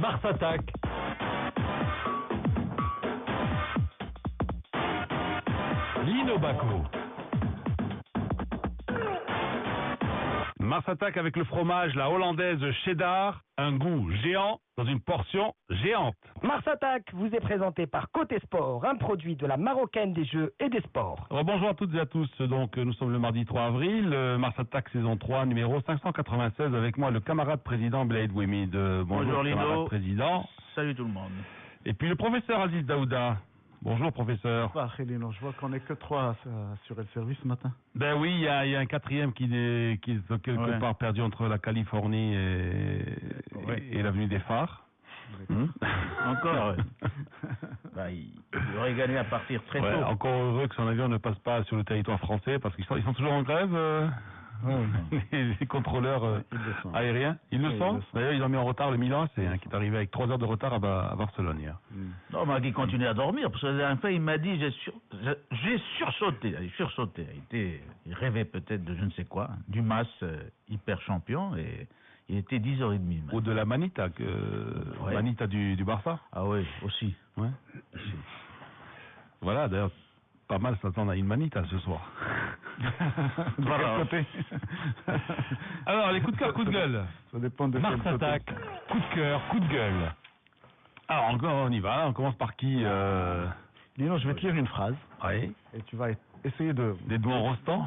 Mars attaque. Lino Baco. Mars attaque avec le fromage, la hollandaise cheddar, un goût géant dans une portion géante. Mars Attaque vous est présenté par Côté Sport, un produit de la Marocaine des Jeux et des Sports. Alors, bonjour à toutes et à tous, donc nous sommes le mardi 3 avril, Mars Attaque saison 3, numéro 596, avec moi le camarade président Blaïd Ouemid. Bonjour Lino. camarade président. Salut tout le monde. Et puis le professeur Aziz Daouda. Bonjour professeur. Lino, je vois qu'on n'est que 3 à assurer le service ce matin. Ben oui, il y a un quatrième qui est quelque part perdu entre la Californie et l'avenue des Phares. Encore il aurait gagné à partir très tôt. Encore heureux que son avion ne passe pas sur le territoire français parce qu'ils sont toujours en grève. Les contrôleurs aériens, ils le sont. D'ailleurs, ils ont mis en retard le Milan, qui est arrivé avec 3 heures de retard à Barcelone hier. Non, mais il continue à dormir, parce que la dernière fois, il m'a dit, j'ai sursauté. Il rêvait peut-être de je ne sais quoi, du Mas hyper champion, et il était 10h30. Ou de la Manita, Manita du Barça. Ah oui, aussi. Ouais. Voilà, d'ailleurs, pas mal s'attendre à une Manita ce soir. De quel côté? Alors, les coups de cœur, coups de gueule. Ça dépend de Mars quel côté. attaque, coup de cœur, coup de gueule. Alors, encore, on y va. On commence par qui Lino, je vais te lire une phrase. Oui. Et tu vas essayer de... Des doigts en rostant.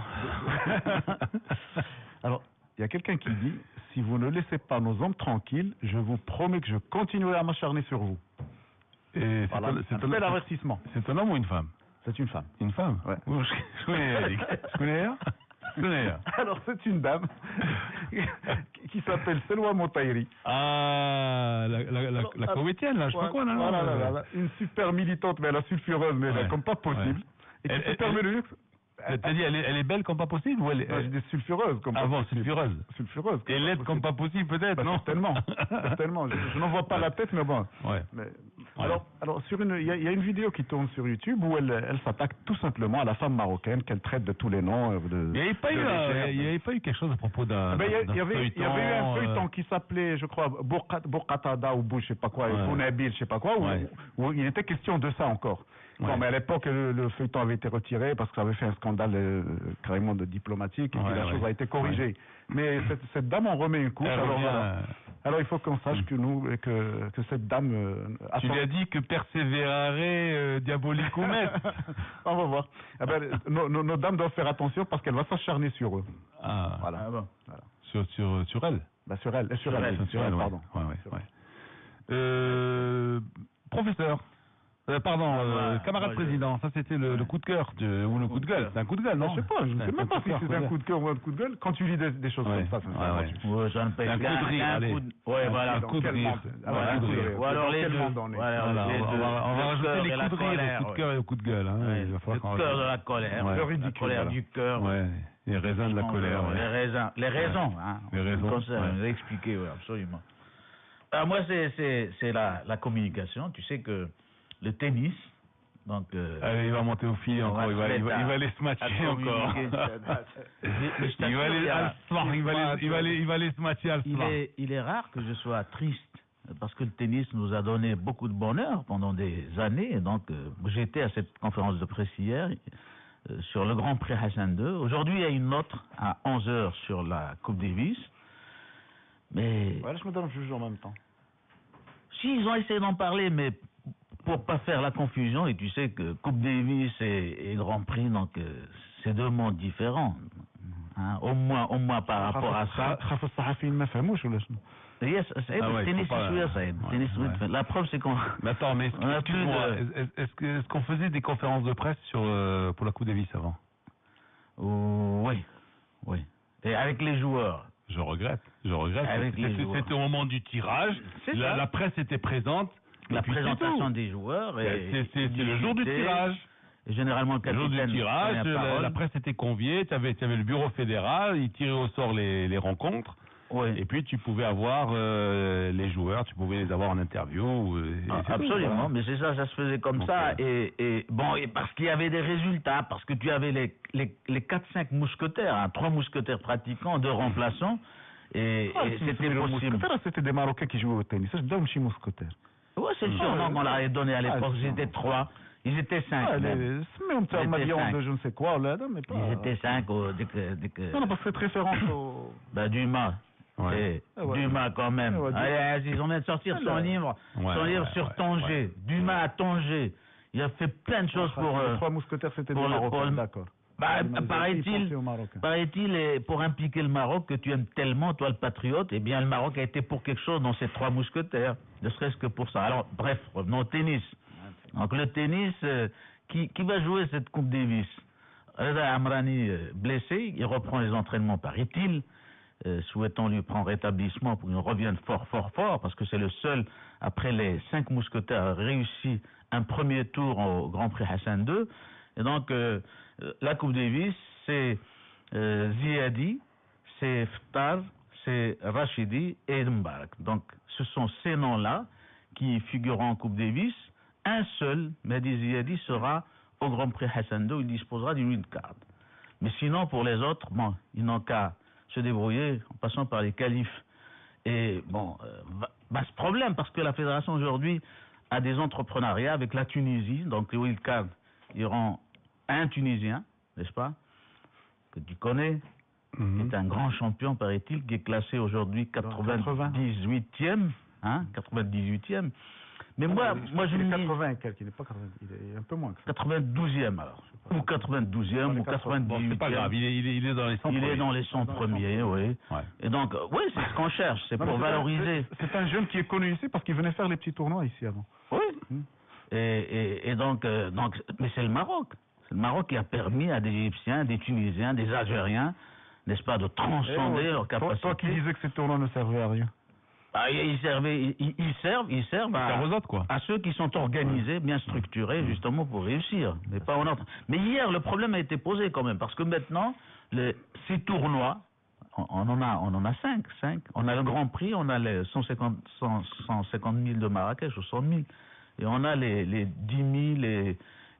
Alors, il y a quelqu'un qui dit, si vous ne laissez pas nos hommes tranquilles, je vous promets que je continuerai à m'acharner sur vous. Et Voilà, c'est un bel avertissement. C'est un homme ou une femme? C'est une femme. Une femme? Ouais. Je connais Eric. Je connais. Alors, c'est une dame qui s'appelle Selwa Motaïri. Ah, la Koweïtienne, là, je sais pas quoi, là. Voilà, une super militante, mais elle est sulfureuse, mais elle est comme pas possible. Ouais. Et qui se permet le luxe. T'as dit, elle est belle comme pas possible ou elle J'ai des sulfureuses comme pas bon, possible. Sulfureuse. Et laide comme pas possible, peut-être, non? Certainement. Je n'en vois pas la tête, mais bon. Ouais. Mais, alors il y a une vidéo qui tourne sur YouTube où elle s'attaque tout simplement à la femme marocaine qu'elle traite de tous les noms. Il n'y avait pas eu quelque chose à propos d'un il y avait eu un feuilleton qui s'appelait, je crois, Bourkatada ou Bouch, je sais pas quoi, et Bounabil, je sais pas quoi, où il était question de ça encore. Bon, mais à l'époque, le feuilleton avait été retiré parce que ça avait fait un scandale carrément diplomatique et puis la chose a été corrigée. Ouais. Mais cette dame en remet une couche. Alors il faut qu'on sache que cette dame... tu lui as dit que persévérare diabolicum est. On va voir. Eh ben, nos dames doivent faire attention parce qu'elle va s'acharner sur eux. Ah, voilà. Bon. Sur elle. Bah, sur elle, pardon. Professeur. Camarade président, ça c'était le coup de cœur ou le coup de gueule. C'est un coup de gueule, non? Je sais pas, je ne sais même pas si c'est un coup de cœur ou un coup de gueule. Quand tu lis des choses comme ça, c'est un coup de rire. Ouais, voilà. Un coup de rire. Ou alors les deux. On va rajouter les coups de rire, les coups de cœur et les coups de gueule. Le cœur de la colère. La colère du cœur. Les raisins de la colère. Les raisons. Les raisons. Comme ça, vous avez expliqué, absolument. Alors moi, c'est la communication. Tu sais que le tennis, donc... Allez, il va monter au fil encore, il va aller se matcher encore. Il va aller se matcher à soir. Il est rare que je sois triste, parce que le tennis nous a donné beaucoup de bonheur pendant des années. Et donc, j'étais à cette conférence de presse hier sur le Grand Prix Hassan II. Aujourd'hui, il y a une autre à 11h sur la Coupe Davis. Mais... Voilà, je me donne juge en même temps. Si, ils ont essayé d'en parler, mais... pour pas faire la confusion, et tu sais que Coupe Davis et Grand Prix, donc c'est deux mondes différents. Au moins par rapport à ça. Yes, tennis, la preuve c'est qu'on... Mais attends, mais est-ce qu'on faisait des conférences de presse pour la Coupe Davis avant? Oui. Et avec les joueurs. Je regrette. C'était au moment du tirage, la presse était présente. La présentation des joueurs. C'est le jour du tirage. Et généralement, le jour du tirage, la presse était conviée, tu avais le bureau fédéral, ils tiraient au sort les rencontres. Oui. Et puis tu pouvais avoir les joueurs, tu pouvais les avoir en interview. Absolument, mais c'est ça se faisait comme ça. Et parce qu'il y avait des résultats, parce que tu avais les 4-5 mousquetaires, 3 mousquetaires pratiquants, 2 remplaçants. Et c'était possible. C'était des Marocains qui jouaient au tennis. Je donne chez Mousquetaire. Ouais, c'est le surnom qu'on leur avait donné à l'époque. Ils étaient 3. Ils étaient 5. Même un million de je ne sais quoi, là, mais pas. Ils étaient 5 dès que... Non, parce que cette référence au... Dumas. Ouais. Dumas quand même. Allez, ils ont même de sortir son livre sur Tanger. Dumas à Tanger. Il a fait plein de choses pour... Les 3 mousquetaires, c'était des Marocains, d'accord. Paraît-il, et pour impliquer le Maroc, que tu aimes tellement, toi le patriote, eh bien le Maroc a été pour quelque chose dans ces 3 mousquetaires, ne serait-ce que pour ça. Alors, bref, revenons au tennis. Donc le tennis, qui va jouer cette Coupe Davis? Reda Amrani, blessé, il reprend les entraînements, paraît-il. Souhaitons lui prendre rétablissement pour qu'il revienne fort, parce que c'est le seul, après les 5 mousquetaires, à réussi un premier tour au Grand Prix Hassan II. Et donc, la Coupe Davis, c'est Ziadi, c'est Ftar, c'est Rachidi et Mbarak. Donc, ce sont ces noms-là qui figureront en Coupe Davis. Un seul, Mehdi Ziadi, sera au Grand Prix Hassan II, il disposera d'une wildcard. Mais sinon, pour les autres, bon, ils n'ont qu'à se débrouiller en passant par les qualifs. Et bon, ce problème, parce que la fédération aujourd'hui a des entrepreneuriats avec la Tunisie, donc les wildcards iront à un Tunisien, n'est-ce pas, que tu connais, qui est un grand champion, paraît-il, qui est classé aujourd'hui 98e, hein, 98e. Mais moi je me dis... 80 il n'est pas 80, il est un peu moins que ça. 92e alors, ou 92e, ou 98e. Bon, c'est pas grave, il est dans les 100 premiers. Il est dans les 100 premiers, oui. Ouais. Et donc, oui, c'est ce qu'on cherche, c'est pour valoriser. C'est un jeune qui est connu ici parce qu'il venait faire les petits tournois ici avant. Oui. Et donc, mais c'est le Maroc. C'est le Maroc qui a permis à des Égyptiens, des Tunisiens, des Algériens, n'est-ce pas, de transcender leur capacité. Toi qui disais que ces tournois ne servaient à rien. Ils servent à ceux qui sont organisés, bien structurés, justement pour réussir, mais pas en ordre. Mais hier, le problème a été posé quand même, parce que maintenant, ces tournois, on en a 5. On a le Grand Prix, on a les 150 000 de Marrakech, ou 100 000, et on a les 10 000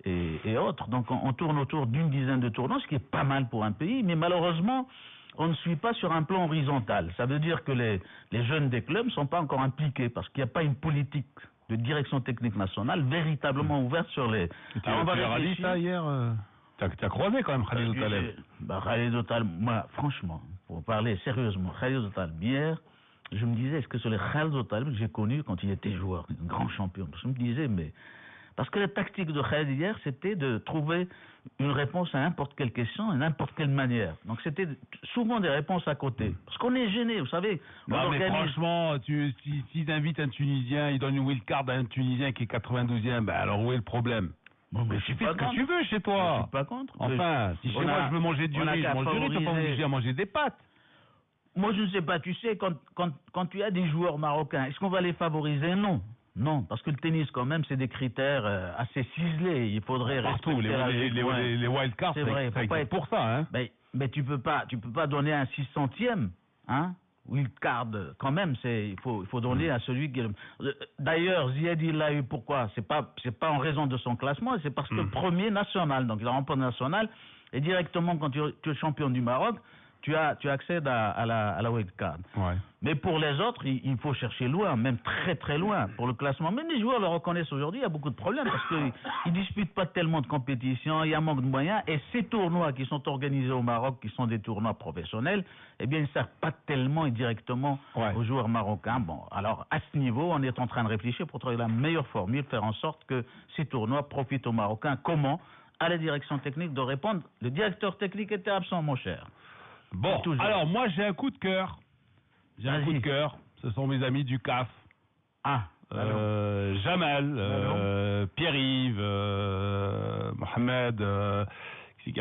et autres. Donc on tourne autour d'une dizaine de tournois, ce qui est pas mal pour un pays, mais malheureusement, on ne suit pas sur un plan horizontal. Ça veut dire que les jeunes des clubs ne sont pas encore impliqués, parce qu'il n'y a pas une politique de direction technique nationale véritablement ouverte sur les... Tu as dit ça hier tu as croisé quand même Khalid Taleb. Khalid Taleb, moi, franchement, pour parler sérieusement, Khalid Taleb, hier, je me disais, est-ce que c'est le Khalid Taleb que j'ai connu quand il était joueur, un grand champion? Je me disais, mais... Parce que la tactique de Khalid hier, c'était de trouver une réponse à n'importe quelle question, à n'importe quelle manière. Donc c'était souvent des réponses à côté. Parce qu'on est gêné, vous savez. Non, mais franchement, s'ils invitent un Tunisien, ils donnent une wildcard à un Tunisien qui est 92e, ben alors où est le problème? Bon, mais tu fais ce que tu veux chez toi. Je suis pas contre. Enfin, si chez moi je veux manger du riz, je mange du riz, t'es pas obligé à manger des pâtes. Moi, je ne sais pas, tu sais, quand tu as des joueurs marocains, est-ce qu'on va les favoriser? Non, parce que le tennis, quand même, c'est des critères assez ciselés. Il faudrait respecter les wildcards, c'est vrai, faut pas être pour ça, hein. Mais tu peux pas donner un 600e, hein. Wildcard, quand même, il faut donner à celui qui... D'ailleurs, Ziadi l'a eu, pourquoi? C'est pas en raison de son classement, c'est parce que premier national, donc il a remporté national, et directement, quand tu es champion du Maroc, tu accèdes à la wildcard. Ouais. Mais pour les autres, il faut chercher loin, même très très loin pour le classement. Même les joueurs le reconnaissent aujourd'hui, il y a beaucoup de problèmes parce qu'ils disputent pas tellement de compétitions, il y a un manque de moyens. Et ces tournois qui sont organisés au Maroc, qui sont des tournois professionnels, eh bien ils ne servent pas tellement et directement aux joueurs marocains. Bon, alors à ce niveau, on est en train de réfléchir pour trouver la meilleure formule, faire en sorte que ces tournois profitent aux Marocains. Comment? À la direction technique de répondre. Le directeur technique était absent, mon cher. Bon, alors moi j'ai un coup de cœur. Ce sont mes amis du CAF. Jamal, Pierre-Yves, Mohamed,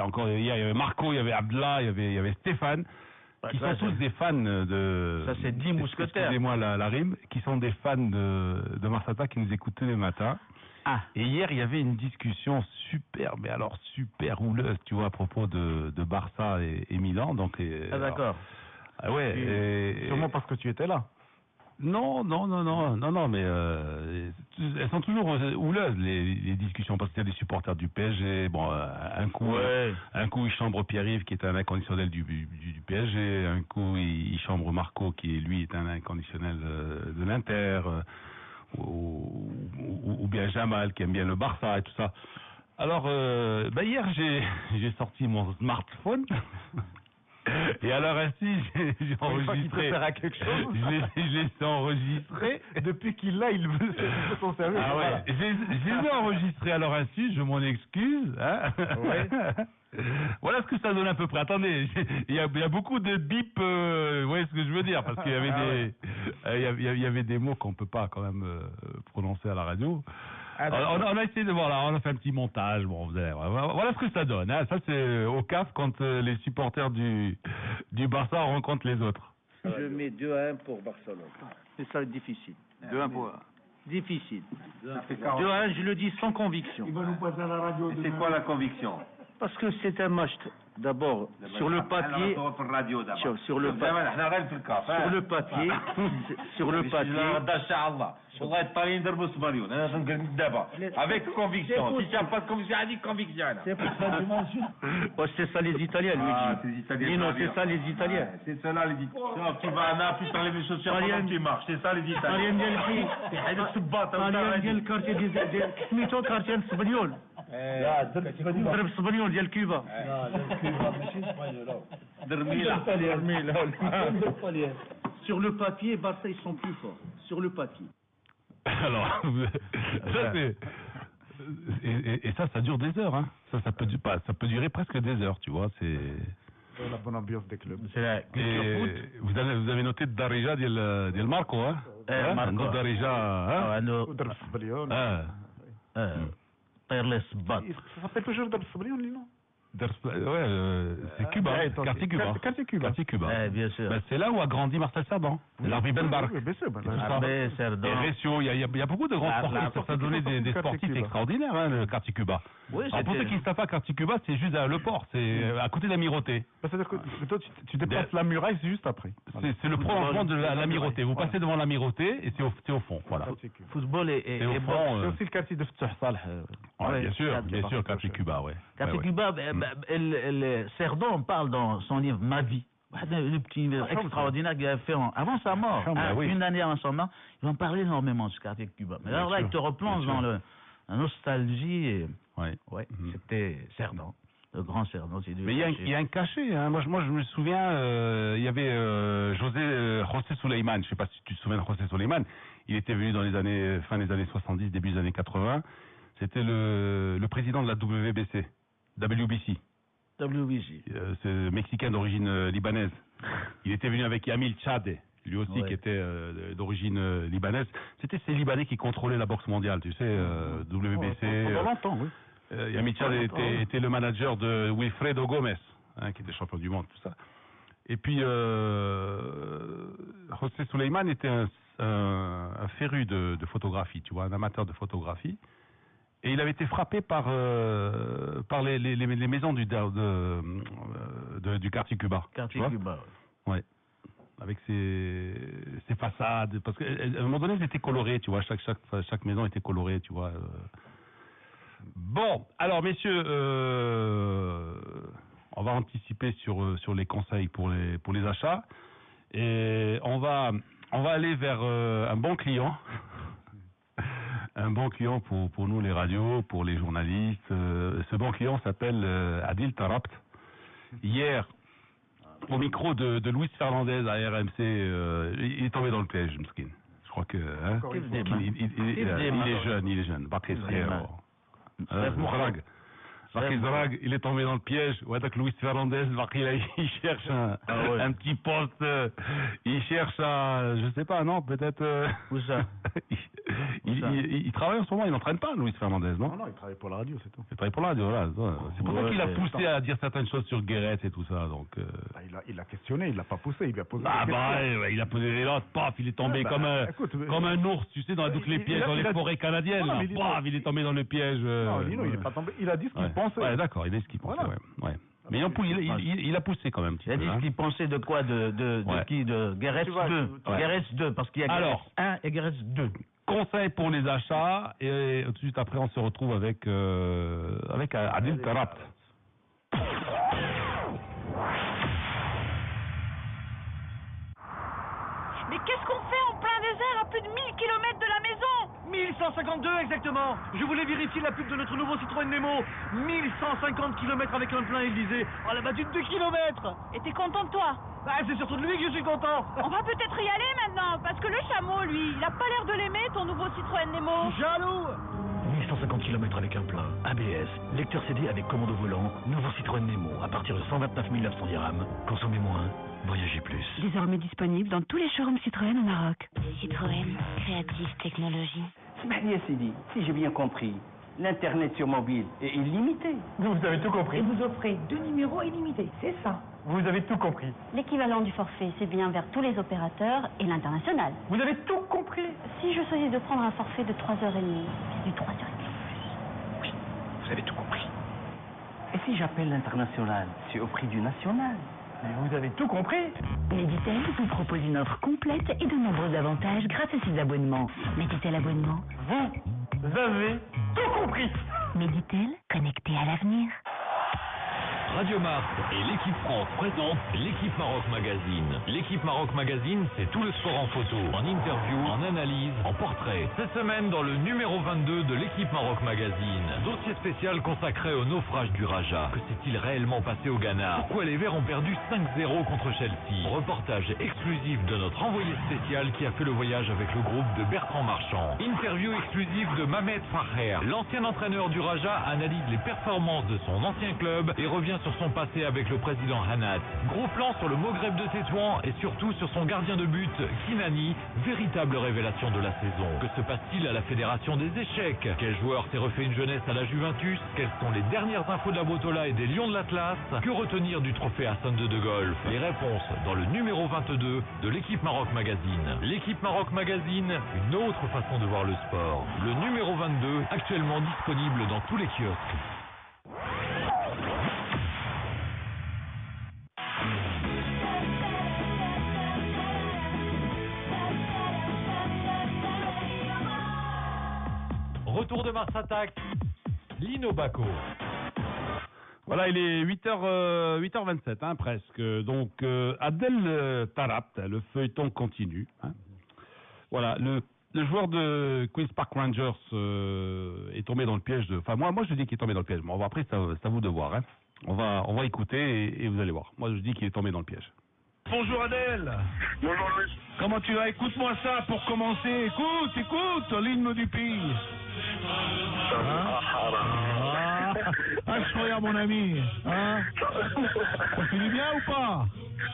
encore hier, il y avait Marco, il y avait Abdallah, il y avait Stéphane, qui sont tous des fans de... Ça c'est 10 mousquetaires. Excusez-moi la rime, qui sont des fans de Marsata, qui nous écoutent tous les matins. Et hier, il y avait une discussion super houleuse, tu vois, à propos de Barça et Milan. Donc, d'accord. Sûrement parce que tu étais là. Non, mais elles sont toujours houleuses, les discussions, parce qu'il y a des supporters du PSG. Bon, un coup, il chambre Pierre-Yves, qui est un inconditionnel du PSG. Un coup, il chambre Marco, qui lui est un inconditionnel de l'Inter. Ou bien Jamal, qui aime bien le Barça et tout ça. Alors, hier, j'ai sorti mon smartphone. Et à l'heure ainsi, j'ai enregistré. Quelque chose. Je l'ai enregistré. Depuis qu'il l'a, il veut s'en servir. Ah ouais. Je les ai enregistrés à l'heure ainsi, je m'en excuse. Hein. Ouais. Voilà ce que ça donne à peu près. Attendez, il y a beaucoup de bip, vous voyez ce que je veux dire, parce qu'il y avait il y avait des mots qu'on peut pas quand même prononcer à la radio. On a essayé de voir là, on a fait un petit montage. Bon, voilà ce que ça donne. Hein. Ça, c'est au CAF quand les supporters du Barça rencontrent les autres. Je mets 2-1 pour Barcelone. C'est ça difficile. 2-1 pour. Difficile. 2-1, je le dis sans conviction. Il va nous passer à la radio. C'est quoi la conviction? Parce que c'est un match, d'abord, sur le papier. Sur le papier. والله الطاليين ضربوا الصبريون انا نقول دابا avec conviction si tu n'as pas de conviction dis conviction c'est ça les Italiens lui non c'est ça les Italiens c'est cela les Italiens tu vas à Naples tu enlèves les chaussures pendant que tu marches c'est ça les Italiens طاليان ديال الكارتي ديال سميتو كارتي السبنيول ضرب السبنيول ديال كوبا sur le papier Barça ils sont plus forts sur le papier. Alors, ça c'est et ça dure des heures, hein. Ça peut durer presque des heures, tu vois. C'est la bonne ambiance des clubs. C'est la culture foot. Vous avez noté Darija del Marco, hein. Marco Darija, hein. Ça s'appelle toujours Darb Sabrion, non? C'est Cuba, quartier Cuba. Bien sûr. C'est là où a grandi Marcel Cerdan, l'Arbi Ben Bark. Et Recio, il y a beaucoup de grands sportifs. Ça a donné des sportifs extraordinaires, hein, le quartier Cuba. Alors pour ceux qui ne savent pas, quartier Cuba, c'est juste le port, c'est à côté de l'Amirauté. C'est-à-dire que toi, tu dépasses la muraille, c'est juste après. C'est le prolongement de l'Amirauté. Vous passez devant l'Amirauté et c'est au fond. Voilà. Football et au fond. C'est aussi le quartier de Ftouh Saleh. Bien sûr, quartier Cuba, ouais. Quartier Cuba, Cerdan parle dans son livre Ma vie. Le petit livre extraordinaire qu'il a fait avant sa mort, une année avant sa mort. Il va en parler énormément du quartier Cuba. Mais alors là, il te replonge dans la nostalgie. Et... C'était Cerdan, le grand Cerdan. Mais il y a un cachet. Hein. Moi, je me souviens, il y avait José Suleiman. Je ne sais pas si tu te souviens de José Suleiman. Il était venu dans fin des années 70, début des années 80. C'était le président de la WBC. C'est mexicain d'origine libanaise. Il était venu avec Yamil Chade, lui aussi qui était d'origine libanaise. C'était ces Libanais qui contrôlaient la boxe mondiale, tu sais, WBC. Pendant longtemps, oui. Yamil Chade était le manager de Wilfredo Gomez, hein, qui était champion du monde, tout ça. Et puis José Suleiman était un féru de photographie, tu vois, un amateur de photographie. Et il avait été frappé par les maisons du quartier Cuba. Quartier Cuba, ouais. Avec ses façades. Parce qu'à un moment donné, elles étaient colorées, tu vois. Chaque maison était colorée, tu vois. Bon, alors messieurs, on va anticiper sur les conseils pour les achats. Et on va aller vers un bon client. Un bon client pour nous les radios, pour les journalistes. Ce bon client s'appelle Adil Tarabt. Hier, au micro de Luis Fernandez à RMC, il est tombé dans le piège, Mskin. Je crois que il est jeune. Bakri Zrag. Il est tombé dans le piège. Ouais, donc Luis Fernandez, il cherche un petit poste. Il cherche je sais pas, non, peut-être. Où ça? Il travaille en ce moment, il n'entraîne pas, Luis Fernandez, non? Non, il travaille pour la radio, c'est tout. Il travaille pour la radio, voilà. C'est pour ça qu'il a poussé à dire certaines choses sur Guéret et tout ça, donc. Il a questionné, il l'a pas poussé, il lui a posé. Il a posé les notes, paf, il est tombé comme un ours, tu sais, dans toutes les pièges, dans les forêts canadiennes. Paf, il est tombé dans le piège. Non, il n'est pas tombé. Il a dit ce qu'il pensait. Ouais, d'accord, il a dit ce qu'il pensait, ouais. Mais il a poussé quand même. Il a dit ce qu'il pensait de quoi? De qui? De Guéret 2. Guéret 2, parce qu'il y a Guéret 1 et Guéret 2. conseils pour les achats. Et tout de suite après, on se retrouve avec Adel Tarabt. Mais qu'est-ce qu'on fait en plein désert à plus de 1000 km de la maison? 1152 exactement. Je voulais vérifier la pub de notre nouveau Citroën Nemo. 1150 km avec un plein Élysée. On l'a battu de 2 km. Et t'es content de toi? Bah, c'est surtout de lui que je suis content. On va peut-être y aller maintenant, parce que le chameau, lui, il a pas l'air de l'aimer, ton nouveau Citroën Nemo. Jaloux. 1150 km avec un plein, ABS, lecteur CD avec commande au volant, nouveau Citroën Nemo à partir de 129 900 dirhams. Consommez moins, voyagez plus. Désormais disponible dans tous les showrooms Citroën au Maroc. Citroën, créative technologie. Smania Sidi, si j'ai bien compris, l'Internet sur mobile est illimité. Vous avez tout compris. Et vous offrez 2 numéros illimités, c'est ça. Vous avez tout compris. L'équivalent du forfait, c'est bien vers tous les opérateurs et l'international. Vous avez tout compris. Si je choisis de prendre un forfait de 3h30, c'est du 3h30 plus. Oui, vous avez tout compris. Et si j'appelle l'international, c'est au prix du national. Mais vous avez tout compris. Meditel vous propose une offre complète et de nombreux avantages grâce à ses abonnements. Meditel Abonnement. Vous avez tout compris. Meditel, connecté à l'avenir. Radio Mars et l'équipe France présentent l'équipe Maroc Magazine. L'équipe Maroc Magazine, c'est tout le sport en photo, en interview, en analyse, en portrait. Cette semaine, dans le numéro 22 de l'équipe Maroc Magazine, dossier spécial consacré au naufrage du Raja. Que s'est-il réellement passé au Ghana? Pourquoi les Verts ont perdu 5-0 contre Chelsea? Reportage exclusif de notre envoyé spécial qui a fait le voyage avec le groupe de Bertrand Marchand. Interview exclusive de Mamed Faher. L'ancien entraîneur du Raja analyse les performances de son ancien club et revient sur son passé avec le président Hanat. Gros plan sur le Maghreb de Tétouan et surtout sur son gardien de but, Kinani, véritable révélation de la saison. Que se passe-t-il à la Fédération des échecs? Quel joueur s'est refait une jeunesse à la Juventus? Quelles sont les dernières infos de la Botola et des Lions de l'Atlas? Que retenir du trophée Hassan II de golf? Les réponses dans le numéro 22 de l'équipe Maroc Magazine. L'équipe Maroc Magazine, une autre façon de voir le sport. Le numéro 22, actuellement disponible dans tous les kiosques. Retour de Mars Attack, Lino Baco. Voilà, il est 8h27, hein, presque. Donc, Adel Tarabt, le feuilleton continue. Hein. Voilà, le joueur de Queen's Park Rangers est tombé dans le piège de... Enfin, moi je dis qu'il est tombé dans le piège. Bon, après, c'est à vous de voir. Hein. On va écouter et vous allez voir. Moi, je dis qu'il est tombé dans le piège. Bonjour Adel. Bonjour Louis. Comment tu vas? Écoute-moi ça pour commencer. Écoute, l'hymne du pays. Incroyable mon ami. Hein? Ça finit bien ou pas?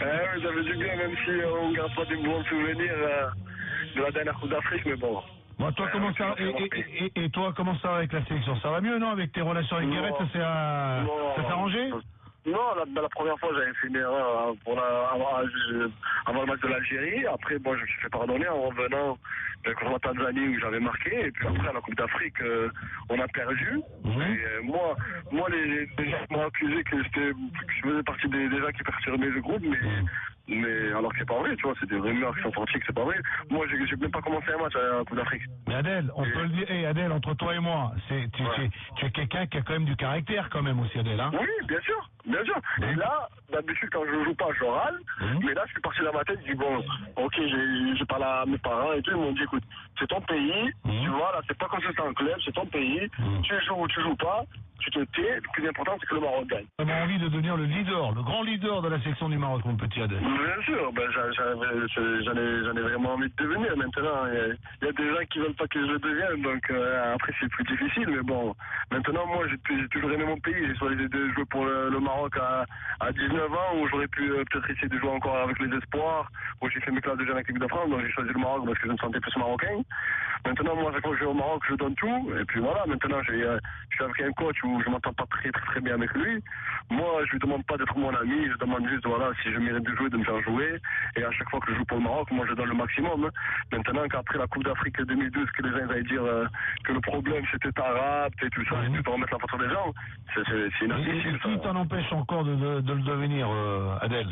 Oui, ça fait du bien, même si on ne garde pas des bons souvenirs de la dernière Coupe d'Afrique, mais bon. Bon, toi, comment ça, et toi, comment ça va avec la sélection? Ça va mieux, non? Avec tes relations avec Guéret, ça s'est arrangé? Non, la première fois, j'avais fait une erreur avant le match de l'Algérie. Après, bon, je me suis fait pardonner en revenant contre la Tanzanie où j'avais marqué. Et puis après, à la Coupe d'Afrique, on a perdu. Et moi, les gens m'ont accusé que je faisais partie des gens qui perturbaient le groupe, mais alors que c'est pas vrai, tu vois, c'est des rumeurs qui sont sorties que c'est pas vrai. Moi, j'ai même pas commencé un match à la Coupe d'Afrique. Mais Adel, on peut le dire, Adel, entre toi et moi, tu es quelqu'un qui a quand même du caractère quand même aussi, Adel, hein? Oui, bien sûr, bien sûr. Et là, d'habitude, quand je joue pas, je râle, mais là, je suis parti dans ma tête, je dis bon, ok, j'ai parlé à mes parents et tout, ils m'ont dit écoute, c'est ton pays, tu vois, là, c'est pas comme si c'était un club, c'est ton pays, tu joues ou tu joues pas, tu te tais, le plus important, c'est que le Maroc gagne. Tu as envie de devenir le grand leader de la section du Maroc, mon petit Adel. Bien sûr, ben, j'en ai vraiment envie de devenir. Maintenant, il y a des gens qui veulent pas que je le devienne, donc après c'est plus difficile, mais bon, maintenant moi j'ai toujours aimé mon pays, j'ai choisi de jouer pour le Maroc à 19 ans, où j'aurais pu peut-être essayer de jouer encore avec les espoirs, où j'ai fait mes classes de jeunes avec l'équipe de France, donc j'ai choisi le Maroc parce que je me sentais plus marocain. Maintenant, moi, chaque fois que je vais au Maroc, je donne tout. Et puis voilà, maintenant, je suis avec un coach où je m'entends pas très bien avec lui. Moi, je lui demande pas d'être mon ami. Je demande juste, voilà, si je mérite de jouer, de me faire jouer. Et à chaque fois que je joue pour le Maroc, moi, je donne le maximum. Maintenant, qu'après la Coupe d'Afrique 2012, que les gens allaient dire que le problème, c'était Tarabt et tout ça, et de remettre la faute sur les gens, c'est inadmissible. Et qui t'en empêche encore de le devenir, Adel?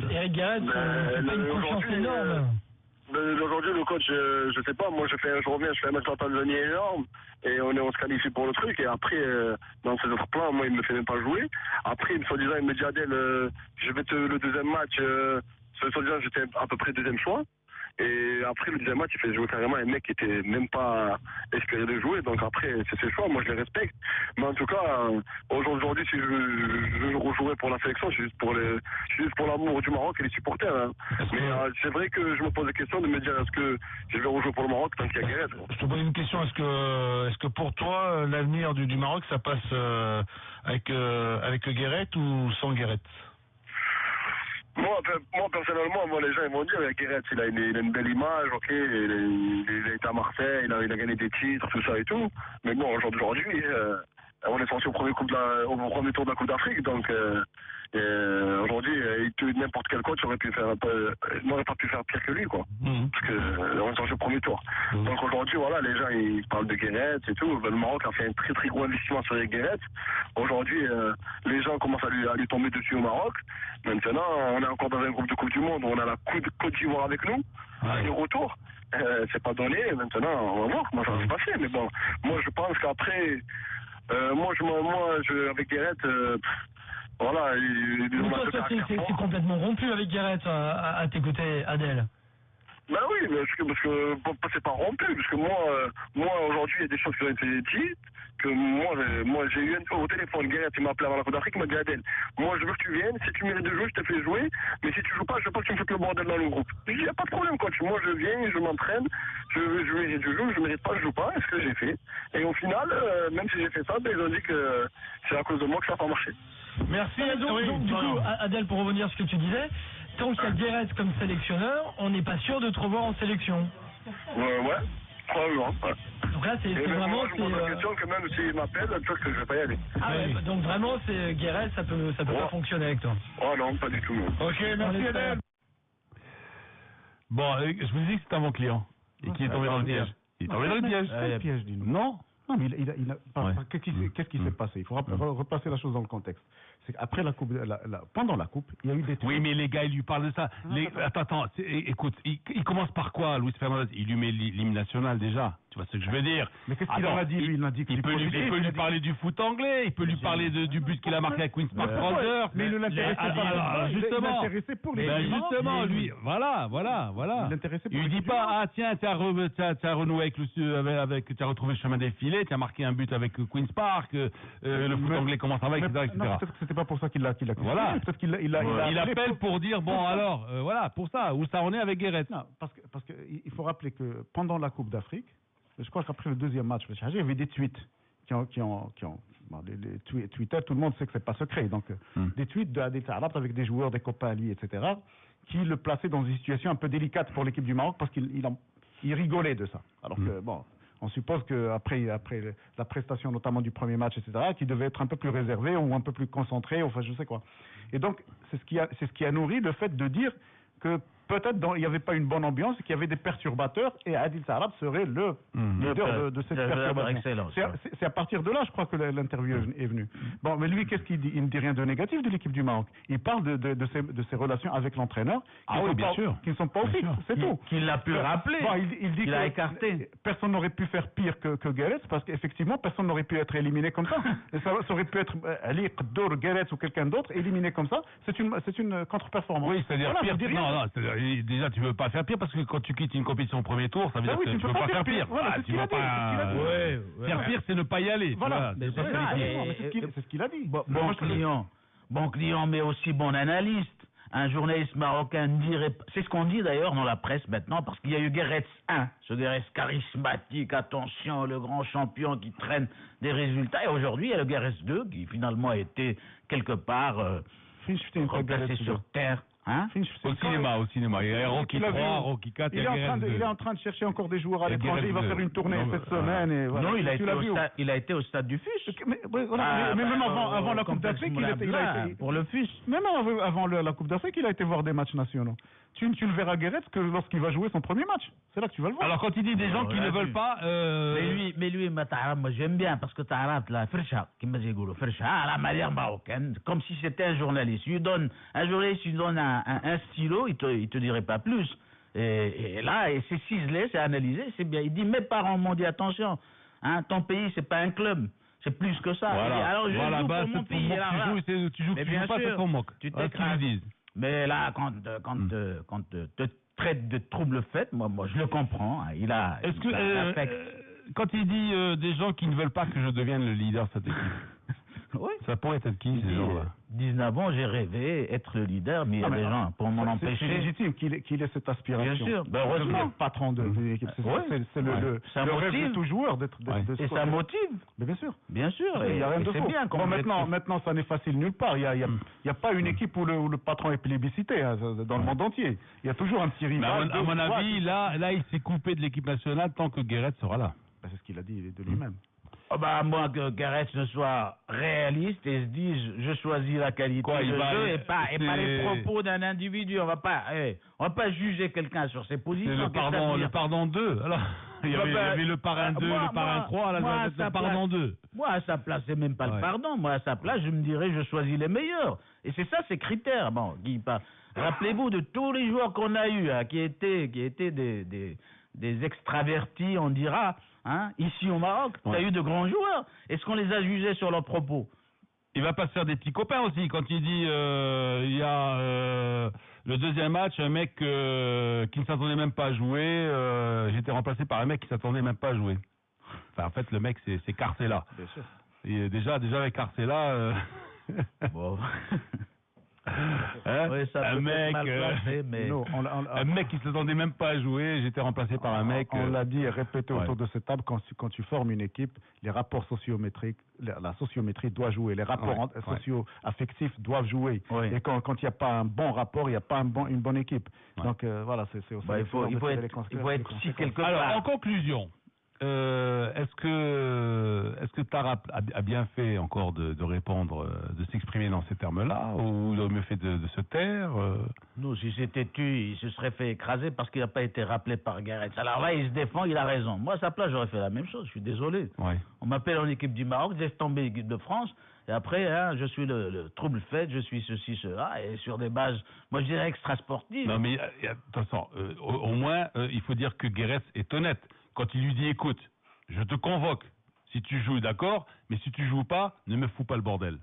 Eric Guéret, c'est pas une confiance énorme. Aujourd'hui, le coach, je sais pas, moi je reviens, je fais un match en Tanzanie énorme, et on se qualifie pour le truc, et après, dans ces autres plans, moi il me fait même pas jouer. Après, soi-disant, il me dit, Adel, je vais le deuxième match, soi-disant, j'étais à peu près deuxième choix. Et après le deuxième match, il fait jouer carrément un mec qui était même pas espéré de jouer. Donc après, c'est ses choix, moi je les respecte. Mais en tout cas, aujourd'hui, si je rejouerais pour la sélection, c'est juste pour l'amour du Maroc et les supporters. Hein. Mais c'est vrai que je me pose la question de me dire, est-ce que je vais rejouer pour le Maroc tant qu'il y a Guéret? Je te pose une question, est-ce que pour toi, l'avenir du Maroc, ça passe avec Guéret ou sans Guéret? Moi, personnellement, les gens ils vont dire, Guéret, il a une belle image, ok, il a été à Marseille, il a gagné des titres, tout ça et tout. Mais bon, aujourd'hui, on est sorti au premier tour de la Coupe d'Afrique, donc aujourd'hui, n'importe quel coach n'aurait pas pu faire pire que lui, quoi. Parce que on est sorti au premier tour. Donc aujourd'hui, voilà, les gens ils parlent de Guéret et tout. Le Maroc a fait un très très gros investissement sur les Guéret. Aujourd'hui, les gens commencent à lui tomber dessus au Maroc. Maintenant, on est encore dans un groupe de Coupe du Monde où on a la Côte d'Ivoire avec nous. Le retour, c'est pas donné. Maintenant, on va voir comment ça va se passer. Mais bon, moi je pense qu'après, avec Guéret, voilà. Mais toi, c'est complètement rompu avec Guéret à tes côtés, Adel. Ben oui, parce que c'est pas rompu, parce que moi aujourd'hui il y a des choses qui ont été dites, que moi j'ai eu au téléphone, Guéret, il m'a appelé avant la Coupe d'Afrique, il m'a dit, Adel, moi je veux que tu viennes, si tu mérites de jouer, je te fais jouer, mais si tu joues pas, je veux pas que tu me fasses le bordel dans le groupe. Je dis, y a pas de problème, coach, moi je viens, je m'entraîne, je veux jouer, je joue, je mérite pas, je joue pas, est-ce que j'ai fait? Et au final, même si j'ai fait ça, ils ont dit que c'est à cause de moi que ça n'a pas marché. Merci. Donc, du coup, Adel, pour revenir à ce que tu disais, tant qu'il y a Guéret comme sélectionneur, on n'est pas sûr de te revoir en sélection. Ouais, probablement. Ouais. Donc là, c'est vraiment. Moi, je me pose la question que même s'il m'appelle, peut-être que je vais pas y aller. Ah ouais, donc vraiment, c'est Guéret, ça peut pas fonctionner avec toi. Oh non, pas du tout. Non. Ok, merci Adel. Bon, je vous dis que c'est un bon client et qui est tombé dans le piège. Il est tombé dans le piège. Quel piège, dis-nous? Non, mais qu'est-ce qui s'est passé? Il faut replacer la chose dans le contexte. C'est qu'après la coupe, pendant la coupe, il y a eu des trucs. Oui, mais les gars, ils lui parlent de ça. Attends, écoute, il commence par quoi, Luis Fernandez? Il lui met l'hymne national déjà. Tu vois ce que je veux dire? Mais qu'est-ce qu'il en a dit, lui? Il a dit il peut lui parler du foot anglais, il peut lui parler du but qu'il a marqué avec Queen's Park Rangers. Mais il ne l'intéressait pas. Justement, pour les justement, lui, voilà. Il lui dit pas, tiens, tu as renoué avec tu as retrouvé le chemin des filets, tu as marqué un but avec Queen's Park, le foot anglais comment ça va, etc. Peut-être que c'était pas pour ça qu'il l'a voilà. Peut-être qu'il appelle pour dire, bon, alors, voilà, pour ça, où ça en est avec Guéret. Non, parce que il faut rappeler que pendant la Coupe d'Afrique, je crois qu'après le deuxième match, il y avait des tweets les Twitter, tout le monde sait que c'est pas secret, donc des tweets d'Adel Taarabt avec des joueurs, des copains alliés, etc., qui le plaçaient dans une situation un peu délicate pour l'équipe du Maroc parce qu'il rigolait de ça. Alors que, bon, on suppose qu'après la prestation notamment du premier match, etc., qu'il devait être un peu plus réservé ou un peu plus concentré, enfin je sais quoi. Et donc, c'est ce qui a nourri le fait de dire que peut-être il n'y avait pas une bonne ambiance, qu'il y avait des perturbateurs, et Adel Taarabt serait le leader de cette perturbation. C'est à partir de là, je crois, que l'interview est venue. Bon, mais lui, qu'est-ce qu'il dit? Il ne dit rien de négatif de l'équipe du Maroc. Il parle de ses relations avec l'entraîneur, qui ne sont pas au fixe, c'est tout. Qu'il l'a pu rappeler. Bon, il dit qu'il a écarté. Personne n'aurait pu faire pire que Guéret, parce qu'effectivement, personne n'aurait pu être éliminé comme ça. Et ça aurait pu être Ali Qaddour, Guéret ou quelqu'un d'autre, éliminé comme ça. C'est une contre-performance. Oui, c'est-à-dire pire. Déjà, tu ne veux pas faire pire parce que quand tu quittes une compétition au premier tour, ça veut dire que tu ne veux pas faire pire. Tu vas pas. Faire pire, c'est ne pas y aller. Voilà. C'est ce qu'il a dit. Bon client, mais aussi bon analyste. Un journaliste marocain dirait, c'est ce qu'on dit d'ailleurs dans la presse maintenant, parce qu'il y a eu Guéret 1, ce Guéret charismatique, attention, le grand champion qui traîne des résultats, et aujourd'hui il y a le Guéret 2 qui finalement a été quelque part replacé sur terre. Au cinéma. Il y a Rocky 3, Rocky 4, il est en train de chercher encore des joueurs à l'étranger. Il va faire une tournée cette semaine. Et voilà. Non, il a été au stade du FUS. Mais même avant la Coupe d'Afrique, il a été pour le FUS. Même avant la Coupe d'Afrique, il a été voir des matchs nationaux. Tu le verras Guéret que lorsqu'il va jouer son premier match. C'est là que tu vas le voir. Alors quand il dit des gens qui ne veulent pas... Mais lui, moi j'aime bien parce que Taarabt, la Fercha, à la manière marocaine, comme si c'était un journaliste. Un journaliste lui donne un stylo, il te dirait pas plus. Et là, c'est ciselé, c'est analysé, c'est bien. Il dit, mes parents m'ont dit, attention, hein, ton pays, c'est pas un club. C'est plus que ça. Voilà. Dit, alors je joue pour mon pays. Tu joues pas, c'est ton moque. Tu t'écrases. Mais là, quand te traite de trouble fait, moi je le comprends. Hein. Il a. Est-ce que quand il dit des gens qui ne veulent pas que je devienne le leader de cette équipe, oui. Ça pourrait être qui ces gens-là? 19 ans, j'ai rêvé être le leader, mais il y a des gens pour m'en empêcher. C'est légitime qu'il ait cette aspiration. Bien sûr, heureusement. Le patron de l'équipe. C'est le rêve de tout joueur d'être. Et ça motive. Mais bien sûr. Bien sûr. Il n'y a rien de faux. Bien, bon, maintenant, ça n'est facile nulle part. Il y a pas une équipe où le patron est plébiscité dans le monde entier. Il y a toujours un petit rival. À mon avis, là, il s'est coupé de l'équipe nationale tant que Guéret sera là. C'est ce qu'il a dit de lui-même. Moi, que Gareth ne soit réaliste et se dise, je choisis la qualité de jeu et pas les propos d'un individu. On va pas juger quelqu'un sur ses positions. Le pardon 2. Alors, il y avait le parrain 2, le parrain 3, là, le pardon 2. Moi, à sa place, c'est même pas le pardon. Moi, à sa place, je me dirais, je choisis les meilleurs. Et c'est ça, ces critères. Bon, rappelez-vous de tous les joueurs qu'on a eus, qui étaient des extravertis, on dira. Hein, ici au Maroc, tu as eu de grands joueurs. Est-ce qu'on les a jugés sur leurs propos? Il va pas se faire des petits copains aussi. Quand il dit il y a le deuxième match, un mec qui ne s'attendait même pas à jouer. J'étais remplacé par un mec qui s'attendait même pas à jouer. Enfin, en fait, le mec, c'est Carcella. Bien sûr. Et déjà avec Carcella. Bon. Oui, un mec qui ne s'attendait même pas à jouer, j'étais remplacé par un mec. On l'a dit et répété autour de cette table, quand tu formes une équipe, les rapports sociométriques, la sociométrie doit jouer, les rapports socio-affectifs doivent jouer. Et quand il n'y a pas un bon rapport, il n'y a pas une bonne équipe. Donc voilà, c'est aussi il faut être si quelque part. Alors, en conclusion, est-ce que Tarap a bien fait encore de répondre, de s'exprimer dans ces termes-là, ou il aurait mieux fait de se taire Non, si c'était tu, il se serait fait écraser parce qu'il n'a pas été rappelé par Gareth. Alors là, il se défend, il a raison. Moi, à sa place, j'aurais fait la même chose, je suis désolé. Ouais. On m'appelle en équipe du Maroc, je laisse tomber l'équipe de France, et après, je suis le trouble fait, je suis ceci, cela, et sur des bases, moi je dirais extra-sportives. Non, mais attention, au moins, il faut dire que Guéret est honnête. Quand il lui dit, écoute, je te convoque, si tu joues, d'accord, mais si tu joues pas, ne me fous pas le bordel.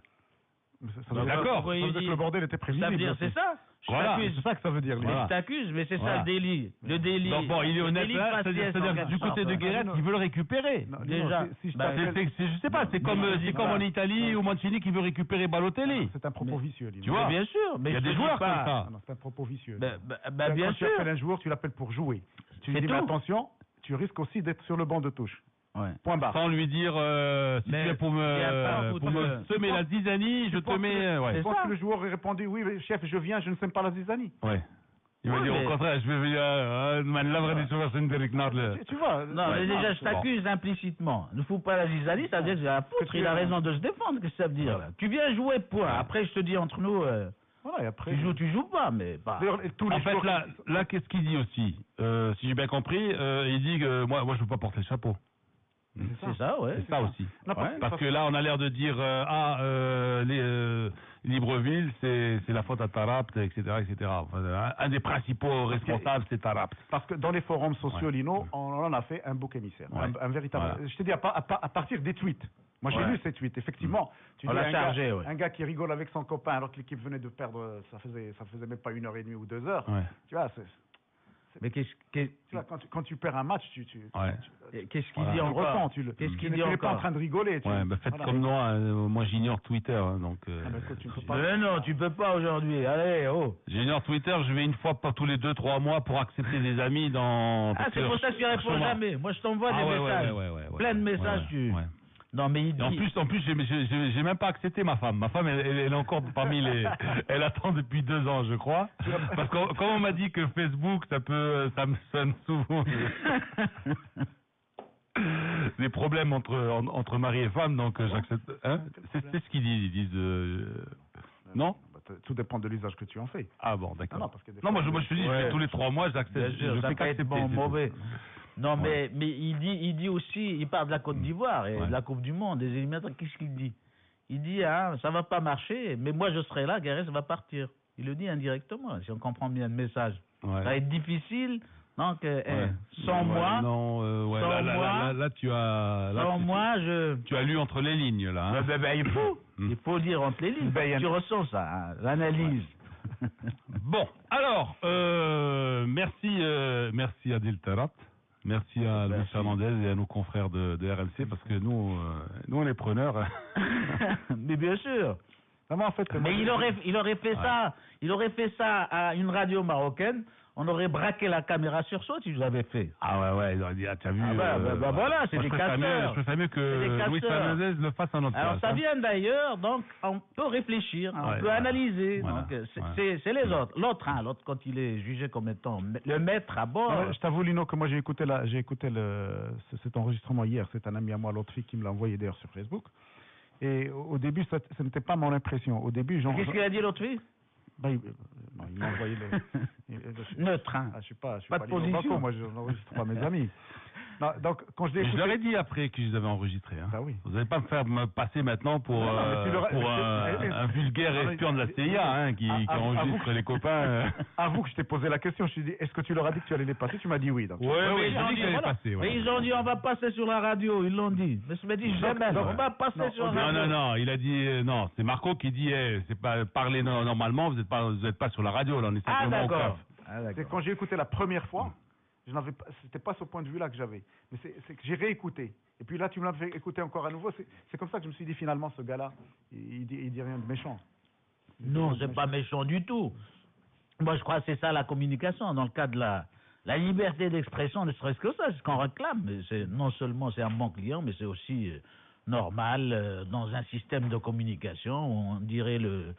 D'accord. Ça veut dire que le bordel était prévisible. Ça veut dire, c'est ça. Voilà, c'est ça que ça veut dire. Voilà. Je t'accuse, mais c'est ça le délit. Le délit. Donc bon, il est honnête là, c'est-à-dire que du côté de Guéret, il veut le récupérer. Déjà. Je sais pas, c'est comme en Italie ou Mancini qui veut récupérer Balotelli. C'est un propos vicieux. Tu vois, bien sûr. Il y a des joueurs comme ça. C'est un propos vicieux. Bien sûr. Quand tu appelles un joueur, tu l'appelles pour jouer. Tu lui dis, mais attention, tu risques aussi d'être sur le banc de touche. Ouais. Point barre. Sans lui dire si tu es pour me semer la zizanie, je te mets. Je pense que le joueur aurait répondu oui, chef, je viens, je ne sème pas la zizanie. Ouais. Il va dire au contraire, je vais venir. Tu vois. Non, mais déjà, je t'accuse implicitement. Ne fous pas la zizanie, ça veut dire que j'ai la foutre. Il a raison de se défendre. Qu'est-ce que ça veut dire? Tu viens jouer, point. Après, je te dis entre nous. Voilà, et après, tu joues pas, mais pas. En fait, là, qu'est-ce qu'il dit aussi? Si j'ai bien compris, il dit que moi, je veux pas porter le chapeau. C'est ça, ouais. C'est ça aussi. Parce que là, on a l'air de dire Libreville, c'est la faute à Tarap, etc., etc. Enfin, un des principaux responsables, c'est Tarap. Parce que dans les forums sociaux, Lino, on en a fait un bouc émissaire, un véritable. Je te dis à partir des tweets. Moi, j'ai lu ces tweets. Effectivement, tu dis un gars qui rigole avec son copain alors que l'équipe venait de perdre, ça faisait même pas 1h30 ou 2 heures. Tu vois, mais quand tu perds un match, qu'est-ce qu'il dit encore? Tu n'es pas en train de rigoler. Faites comme moi j'ignore Twitter. Donc, mais non, tu peux pas aujourd'hui. Allez, J'ignore Twitter, je vais une fois par tous les 2-3 mois pour accepter des amis dans. C'est pour ça que tu réponds jamais. Moi, je t'envoie des messages. Plein de messages, Non, mais en plus, j'ai même pas accepté ma femme. Ma femme, elle est encore parmi les. Elle attend depuis 2 ans, je crois. Parce que quand on m'a dit que Facebook, ça me sonne souvent des problèmes entre mari et femme, donc j'accepte. Hein, c'est ce qu'ils disent. Ils disent. Non. Tout dépend de l'usage que tu en fais. Ah bon, d'accord. Non, moi je te dis, tous les 3 mois, j'accepte. Je fais qu'accepter. Bon, mauvais. Non, mais il dit aussi, il parle de la Côte d'Ivoire et de la Coupe du Monde, des éliminatoires. Qu'est-ce qu'il dit? Il dit, ça va pas marcher, mais moi je serai là, Guéret va partir. Il le dit indirectement, si on comprend bien le message. Ça va être difficile. Donc, sans moi, là, tu as... sans moi, tu as lu entre les lignes, là. Hein. Il faut lire entre les lignes. Tu ressens ça, hein, l'analyse. Bon, alors, merci Adil Tarat. Merci à Luis Fernandez et à nos confrères de RMC, parce que nous on est preneurs. Mais bien sûr. En fait, mais il aurait fait ça. Il aurait fait ça à une radio marocaine. On aurait braqué la caméra sur soi si je l'avais fait. Ah ouais, il aurait dit, t'as vu. Voilà, c'est des casseurs. Je préfère mieux que Luis Fernandez le fasse à notre place. Alors ça vient d'ailleurs, donc on peut réfléchir, on peut analyser. Voilà. Donc c'est les autres. L'autre, quand il est jugé comme étant le maître à bord. Je t'avoue, Lino, que moi j'ai écouté cet enregistrement hier. C'est un ami à moi, l'autre fille, qui me l'a envoyé d'ailleurs sur Facebook. Et au début, ça n'était pas mon impression. Au début, qu'est-ce qu'il a dit l'autre fille? Il m'a envoyé neutre, hein. Je suis pas de position. Moi, je n'enregistre pas mes amis. Non, donc, quand je leur ai dit après que je les avais enregistrés. Hein. Ah oui. Vous n'allez pas me passer maintenant pour un vulgaire espion de la CIA hein, qui enregistre les copains. Avoue que je t'ai posé la question. Je t'ai dit, est-ce que tu leur as dit que tu allais les passer? Tu m'as dit oui. Donc. Oui, mais ils ont dit qu'ils allaient passer. Mais ils ont dit, on va passer sur la radio. Ils l'ont dit. Mais je me dis jamais, on va passer sur la radio. Non, il a dit, non, c'est Marco qui dit, c'est pas parler normalement, vous n'êtes pas sur la radio. Là, on est simplement au CAF. C'est quand j'ai écouté la première fois. C'était pas ce point de vue-là que j'avais. Mais c'est que j'ai réécouté. Et puis là, tu me l'as fait écouter encore à nouveau. C'est comme ça que je me suis dit, finalement, ce gars-là, il dit rien de méchant. Non, c'est pas méchant du tout. Moi, je crois que c'est ça la communication. Dans le cas de la liberté d'expression, ne serait-ce que ça, c'est ce qu'on réclame. Mais non seulement c'est un bon client, mais c'est aussi normal dans un système de communication où on dirait le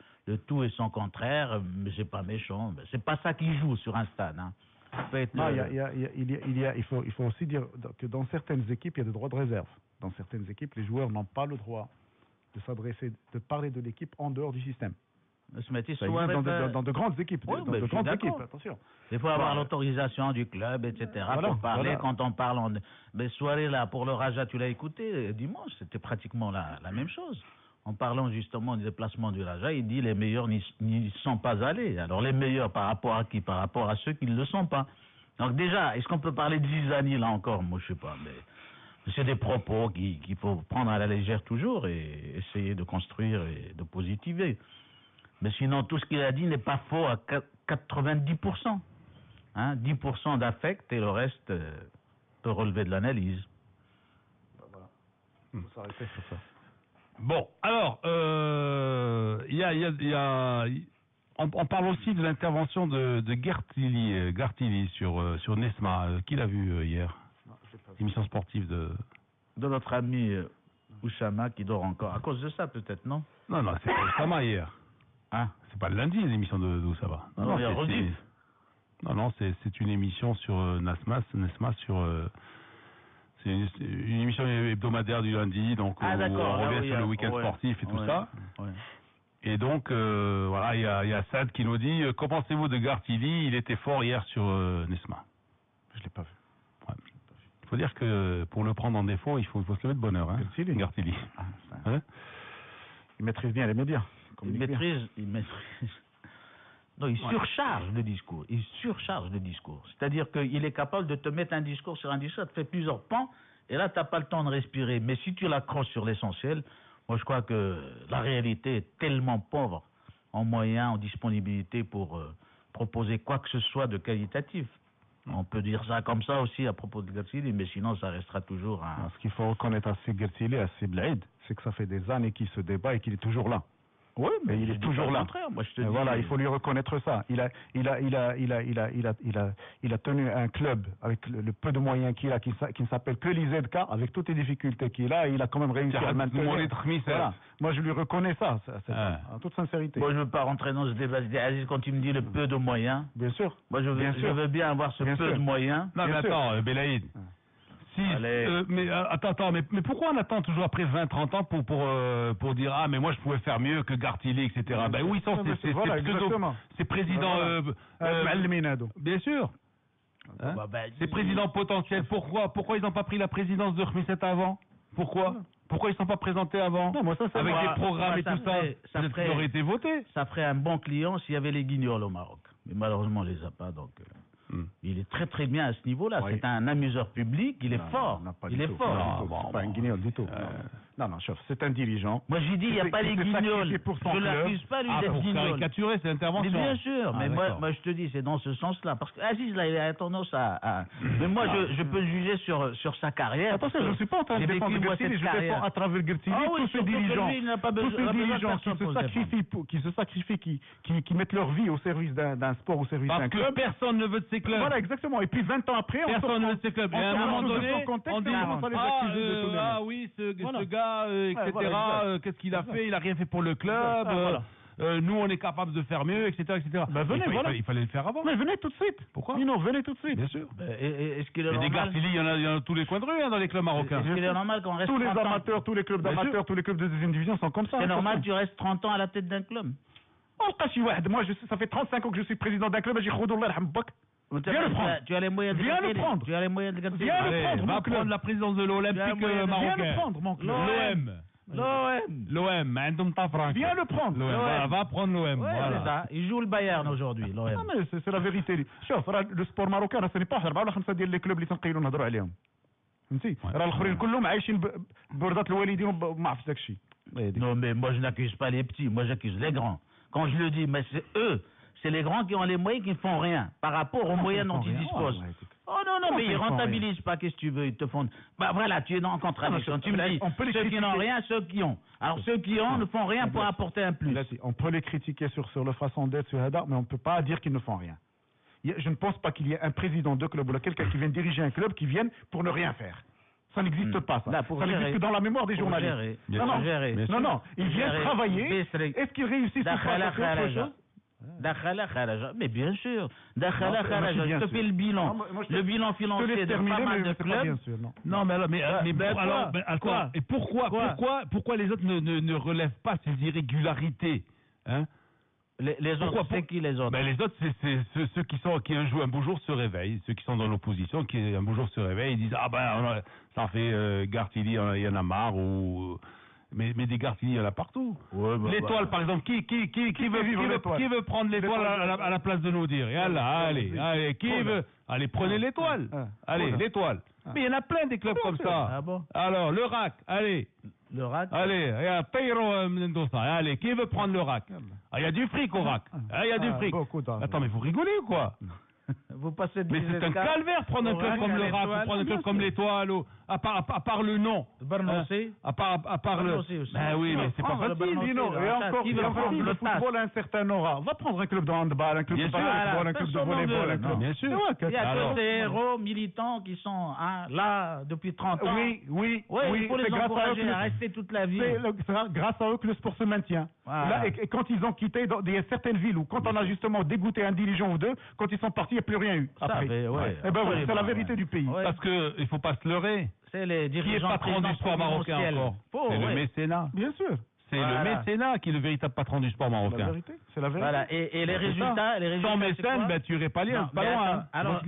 tout et son contraire, mais c'est pas méchant. C'est pas ça qui joue sur un stade. Hein. Il faut aussi dire que dans certaines équipes, il y a des droits de réserve. Dans certaines équipes, les joueurs n'ont pas le droit de parler de l'équipe en dehors du système. Dans de grandes équipes. Attention. Il faut avoir l'autorisation du club, etc. pour parler. Quand on parle, mais soirée là, pour le Raja, tu l'as écouté dimanche, c'était pratiquement la même chose. En parlant justement du déplacement du Raja, il dit les meilleurs n'y sont pas allés. Alors les meilleurs par rapport à qui? Par rapport à ceux qui ne le sont pas. Donc déjà, est-ce qu'on peut parler de Zizani là encore? Moi je sais pas, mais c'est des propos qu'il faut prendre à la légère toujours et essayer de construire et de positiver. Mais sinon, tout ce qu'il a dit n'est pas faux à 90%. Hein, 10% d'affect et le reste peut relever de l'analyse. Voilà. On va s'arrêter sur ça. Bon, alors, on parle aussi de l'intervention de Gartili sur Nesma. Qui l'a vu hier? Émission sportive de notre ami Oussama qui dort encore. À cause de ça, peut-être, non? Non, c'est pas Oussama hier. Hein? C'est pas le lundi, l'émission de Oussama. Non, c'est une émission sur Nesma sur... C'est une émission hebdomadaire du lundi, donc on revient sur le week-end sportif et tout ça. Ouais. Et donc, voilà, il y a Sad qui nous dit qu'en pensez-vous de Gartili? Il était fort hier sur Nesma. Je l'ai pas vu. Ouais. Il faut dire que pour le prendre en défaut, il faut se lever de bonne heure. Hein, Gartili. Il maîtrise bien les médias. Il maîtrise. Non, il surcharge le discours. C'est-à-dire qu'il est capable de te mettre un discours sur un discours, ça te fait plusieurs pans, et là, tu n'as pas le temps de respirer. Mais si tu l'accroches sur l'essentiel, moi, je crois que la réalité est tellement pauvre en moyens, en disponibilité pour proposer quoi que ce soit de qualitatif. On peut dire ça comme ça aussi à propos de Gartili, mais sinon, ça restera toujours un... Ce qu'il faut reconnaître à Gartili, à Blaïd, c'est que ça fait des années qu'il se débat et qu'il est toujours là. Oui, mais il est toujours là. Moi, je te dis, voilà, il faut lui reconnaître ça. Il a tenu un club avec le peu de moyens qu'il a, qui ne s'appelle que l'IZK, avec toutes les difficultés qu'il a, et il a quand même réussi à maintenir. Voilà. Moi, je lui reconnais ça en toute sincérité. Moi, je ne veux pas rentrer dans ce débat. Aziz, quand tu me dis le peu de moyens, bien sûr. Moi, je veux bien avoir ce peu de moyens. Non, mais attends, Belaïd. Mais attends, mais pourquoi on attend toujours après 20-30 ans pour dire mais moi je pouvais faire mieux que Gartili, etc. Ben oui, c'est président bien sûr. Hein, c'est président potentiel. Pourquoi ils n'ont pas pris la présidence de Khmisset avant? Pourquoi ils ne sont pas présentés avant? Non, moi, ça, avec des programmes et tout ça, ça aurait été voté. Ça ferait un bon client s'il y avait les guignols au Maroc. Mais malheureusement, on les a pas, donc... Il est très très bien à ce niveau-là. Oui. C'est un amuseur public. Il est fort. Il est fort. C'est pas un guignol du tout. Non, chef, c'est un dirigeant. Moi, j'ai dit, il n'y a pas les guignols. Je ne l'accuse pas, lui, d'être guignol. Pour caricaturer, c'est intervention. Mais bien sûr. Mais moi, je te dis, c'est dans ce sens-là. Parce qu'Aziz, là, il a tendance à... Mais moi, je peux juger sur sa carrière. Attention, je ne suis pas en train de défendre Gertili. Je défends à travers Gertili tous ces dirigeants. Qui se sacrifient, qui mettent leur vie au service d'un sport, au service d'un club. Personne ne veut de ces clubs. Voilà, exactement. Et puis 20 ans après, personne ne veut de ces clubs. Et à un moment donné, on dit ah oui, ce gars, etc. Qu'est-ce qu'il a fait? Il a rien fait pour le club. Nous, on est capable de faire mieux, etc., etc. Venez, il fallait le faire avant. Mais venez tout de suite. Pourquoi? Non, venez tout de suite. Bien sûr. Est-ce qu'il est normal? Des Gartili, il y en a tous les coins de rue dans les clubs marocains. Est-ce qu'il est normal qu'on reste tous les amateurs, tous les clubs d'amateurs, tous les clubs de deuxième division sont comme ça. C'est normal que tu restes 30 ans à la tête d'un club. Moi, ça fait 35 ans que je suis président d'un club. Viens le prendre. Tu as les moyens de Viens le prendre. Tu as les moyens de gagner. Viens le prendre. Va prendre la présidence de l'Olympique marocain. Viens le prendre, mon club. L'OM, viens le prendre. Va prendre l'OM. C'est ça. Il joue le Bayern aujourd'hui, l'OM. Non, mais c'est la vérité. Le sport marocain, ce n'est pas 4 ولا 5 ديال les clubs اللي تنقيلوا نهضروا عليهم. فهمتي؟ راه الاخرين كلهم عايشين بوردات الوالدين وما عرفتش داكشي. Non, mais moi je n'accuse pas les petits, moi j'accuse les grands. Quand je le dis, mais c'est eux, c'est les grands qui ont les moyens qui ne font rien par rapport aux moyens dont ils disposent. Oh non, mais ils rentabilisent pas, qu'est-ce que tu veux, ils te font... Bah voilà, tu es en contradiction. Tu me dis, ceux qui n'ont rien, ceux qui ont. Alors ceux qui ont ne font rien pour apporter un plus. On peut les critiquer sur leur façon d'être, mais on ne peut pas dire qu'ils ne font rien. Je ne pense pas qu'il y ait un président de club ou quelqu'un qui vienne diriger un club qui vienne pour ne rien faire. Ça n'existe pas, ça. Ça n'existe que dans la mémoire des journalistes. Non, ils viennent travailler. Est-ce qu'ils réussissent à faire autre chose? Mais bien sûr, je te fais le bilan. Le bilan financier de pas mal de clubs. Non, mais alors, quoi? Et pourquoi les autres ne relèvent pas ces irrégularités, hein? Les autres, c'est qui les autres? Les autres, c'est ceux qui un beau jour se réveillent, ceux qui sont dans l'opposition, qui un beau jour se réveillent et disent ça fait Gartili, il y en a marre ou. Mais des Gartili, il y en a partout. L'étoile, par exemple, qui veut prendre l'étoile à la place de nous dire? Allez, qui veut? Allez, prenez l'étoile. Allez, l'étoile. Mais il y en a plein des clubs comme ça. Ah bon? Alors, le RAC, allez. Le RAC? Allez, allez, qui veut prendre le RAC? Il y a du fric au RAC. Il y a du fric. Attends, mais vous rigolez ou quoi? Vous passez de mais c'est un calvaire prendre un club comme le RAC, prendre un club comme l'Étoile, à part le nom. À part le. Ben oui, mais c'est pas facile, Dino. Et encore, le football a un certain aura. Va prendre un club de handball, un club de basketball, un club de volleyball, un club. Bien sûr. Il y a que ces héros militants qui sont là depuis 30 ans. Oui. Il faut les encourager à rester toute la vie. C'est grâce à eux que le sport se maintient. Et quand ils ont quitté dans certaines villes où, quand on a justement dégoûté un dirigeant ou deux, quand ils sont partis, il n'y a plus rien eu. Après. C'est la vérité du pays. Parce qu'il ne faut pas se leurrer. C'est les dirigeants. Qui est patron du sport marocain encore? C'est le mécénat. Bien sûr. C'est le mécénat qui est le véritable patron du sport marocain. C'est la vérité. Voilà. Et les résultats, sans mécène, tu irais pas lire. Pas loin. Alors,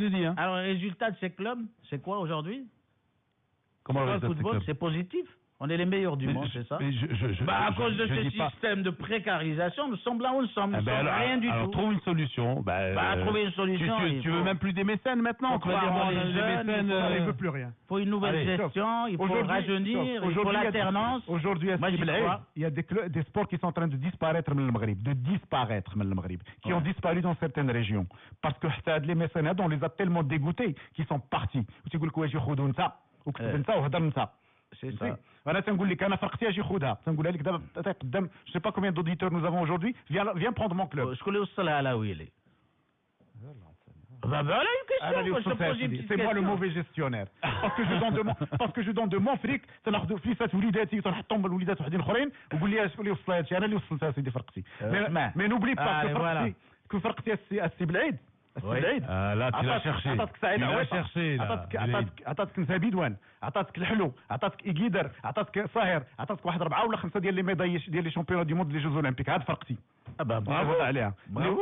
les résultats de ces clubs, c'est quoi aujourd'hui? Comment le football, c'est positif. On est les meilleurs du monde, c'est ça? À cause de ce système de précarisation, nous sommes là où nous sommes. Nous sommes rien du tout. Trouve une solution. Trouver une solution. Tu veux même plus des mécènes maintenant? Il ne veut plus rien. Il faut une nouvelle gestion, il faut rajeunir, il faut l'alternance. Aujourd'hui, il y a des sports qui sont en train de disparaître dans le Maghreb, qui ont disparu dans certaines régions. Parce que les mécènes, on les a tellement dégoûtés qu'ils sont partis. C'est ça. Je sais pas combien d'auditeurs nous avons aujourd'hui. Viens prendre mon club. C'est moi le mauvais gestionnaire. Parce que je donne de mon fric. Mais n'oublie pas que فرقتي السي بلعيد. لا tu l'as cherché. عطاتك نسا بيدوان، عطاتك الحلو، عطاتك إيجيدر، عطاتك صاهر، عطاتك واحد 4 ولا 5 ديال لي ميداي ديال لي شامبيون دي موند لي جوز اولمبيك. هاد فرقتي. برافو عليها.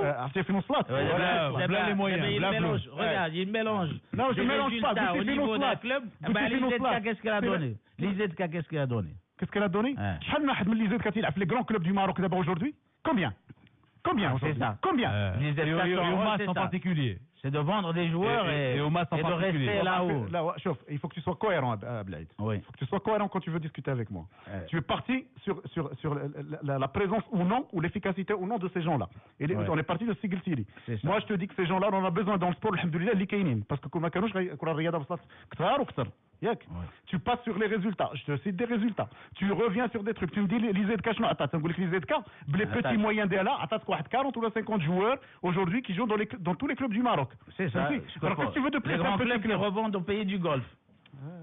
عرفتي فين وصلت؟ بلا لي مويان. Regarde, il mélange. Non, je mélange pas. Au niveau d'un club, l'IZK, qu'est-ce qu'elle a donné? L'IZK, qu'est-ce qu'elle a donné? Qu'est-ce qu'elle a donné? شحال من واحد من لي زيد كتلعب في لي غران كلوب دو ماروك دابا aujourd'hui? Combien? Combien C'est ça. Combien Et au match en particulier. C'est de vendre des joueurs et au match en de particulier. rester là-haut. Il faut que tu sois cohérent, Blaid. Oui. Il faut que tu sois cohérent quand tu veux discuter avec moi. Tu es parti sur la présence ou non, ou l'efficacité ou non de ces gens-là. On est parti de Sigil Siri. Moi, je te dis que ces gens-là, on en a besoin dans le sport, alhamdoulilah, li kainin. Parce que tu passes sur les résultats. Je te cite des résultats. Tu reviens sur des trucs. Tu me dis l'IZK, les petits moyens d'Ela, 40 ou 50 joueurs aujourd'hui qui jouent dans tous les clubs du Maroc. C'est ça. Alors qu'est-ce que tu veux de plus? Les grands clubs qui revendent au pays du Golfe.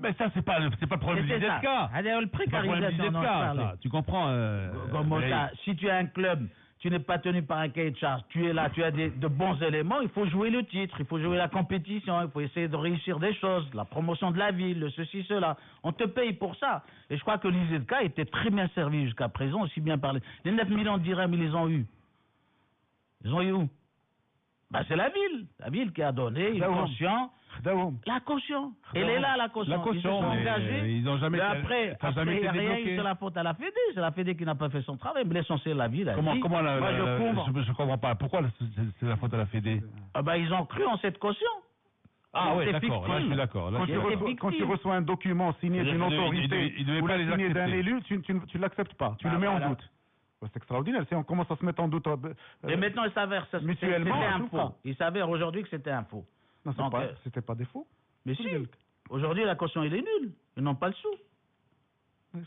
Mais ça, c'est pas le problème du ZK. Le précarisation, tu comprends si tu as un club, tu n'es pas tenu par un cahier de charge, tu es là, tu as de bons éléments, il faut jouer le titre, il faut jouer la compétition, il faut essayer de réussir des choses, la promotion de la ville, ceci, cela. On te paye pour ça. Et je crois que l'IZK était très bien servi jusqu'à présent, aussi bien parlé. Les 9 millions de dirhams, ils les ont eu. Ils ont eu où? C'est la ville qui a donné, ils sont conscients. La caution. Elle est là, la caution. Ils se sont engagés. Ils n'ont jamais. Après, il n'y a rien eu, c'est la faute à la Fédé. C'est la Fédé qui n'a pas fait son travail. Mais l'essentiel, la ville. Comment je comprends pas. Pourquoi c'est la faute à la Fédé? Ils ont cru en cette caution. Ah oui, d'accord. Là, je suis d'accord. Quand tu reçois un document signé d'une autorité ou signé d'un élu, tu ne l'acceptes pas. Tu le mets en doute. C'est extraordinaire. Si on commence à se mettre en doute. Et maintenant, il s'avère que c'était un faux. Il s'avère aujourd'hui que c'était un faux. Non, c'était pas des faux. Mais si. Aujourd'hui, la caution, il est nulle. Ils n'ont pas le sou.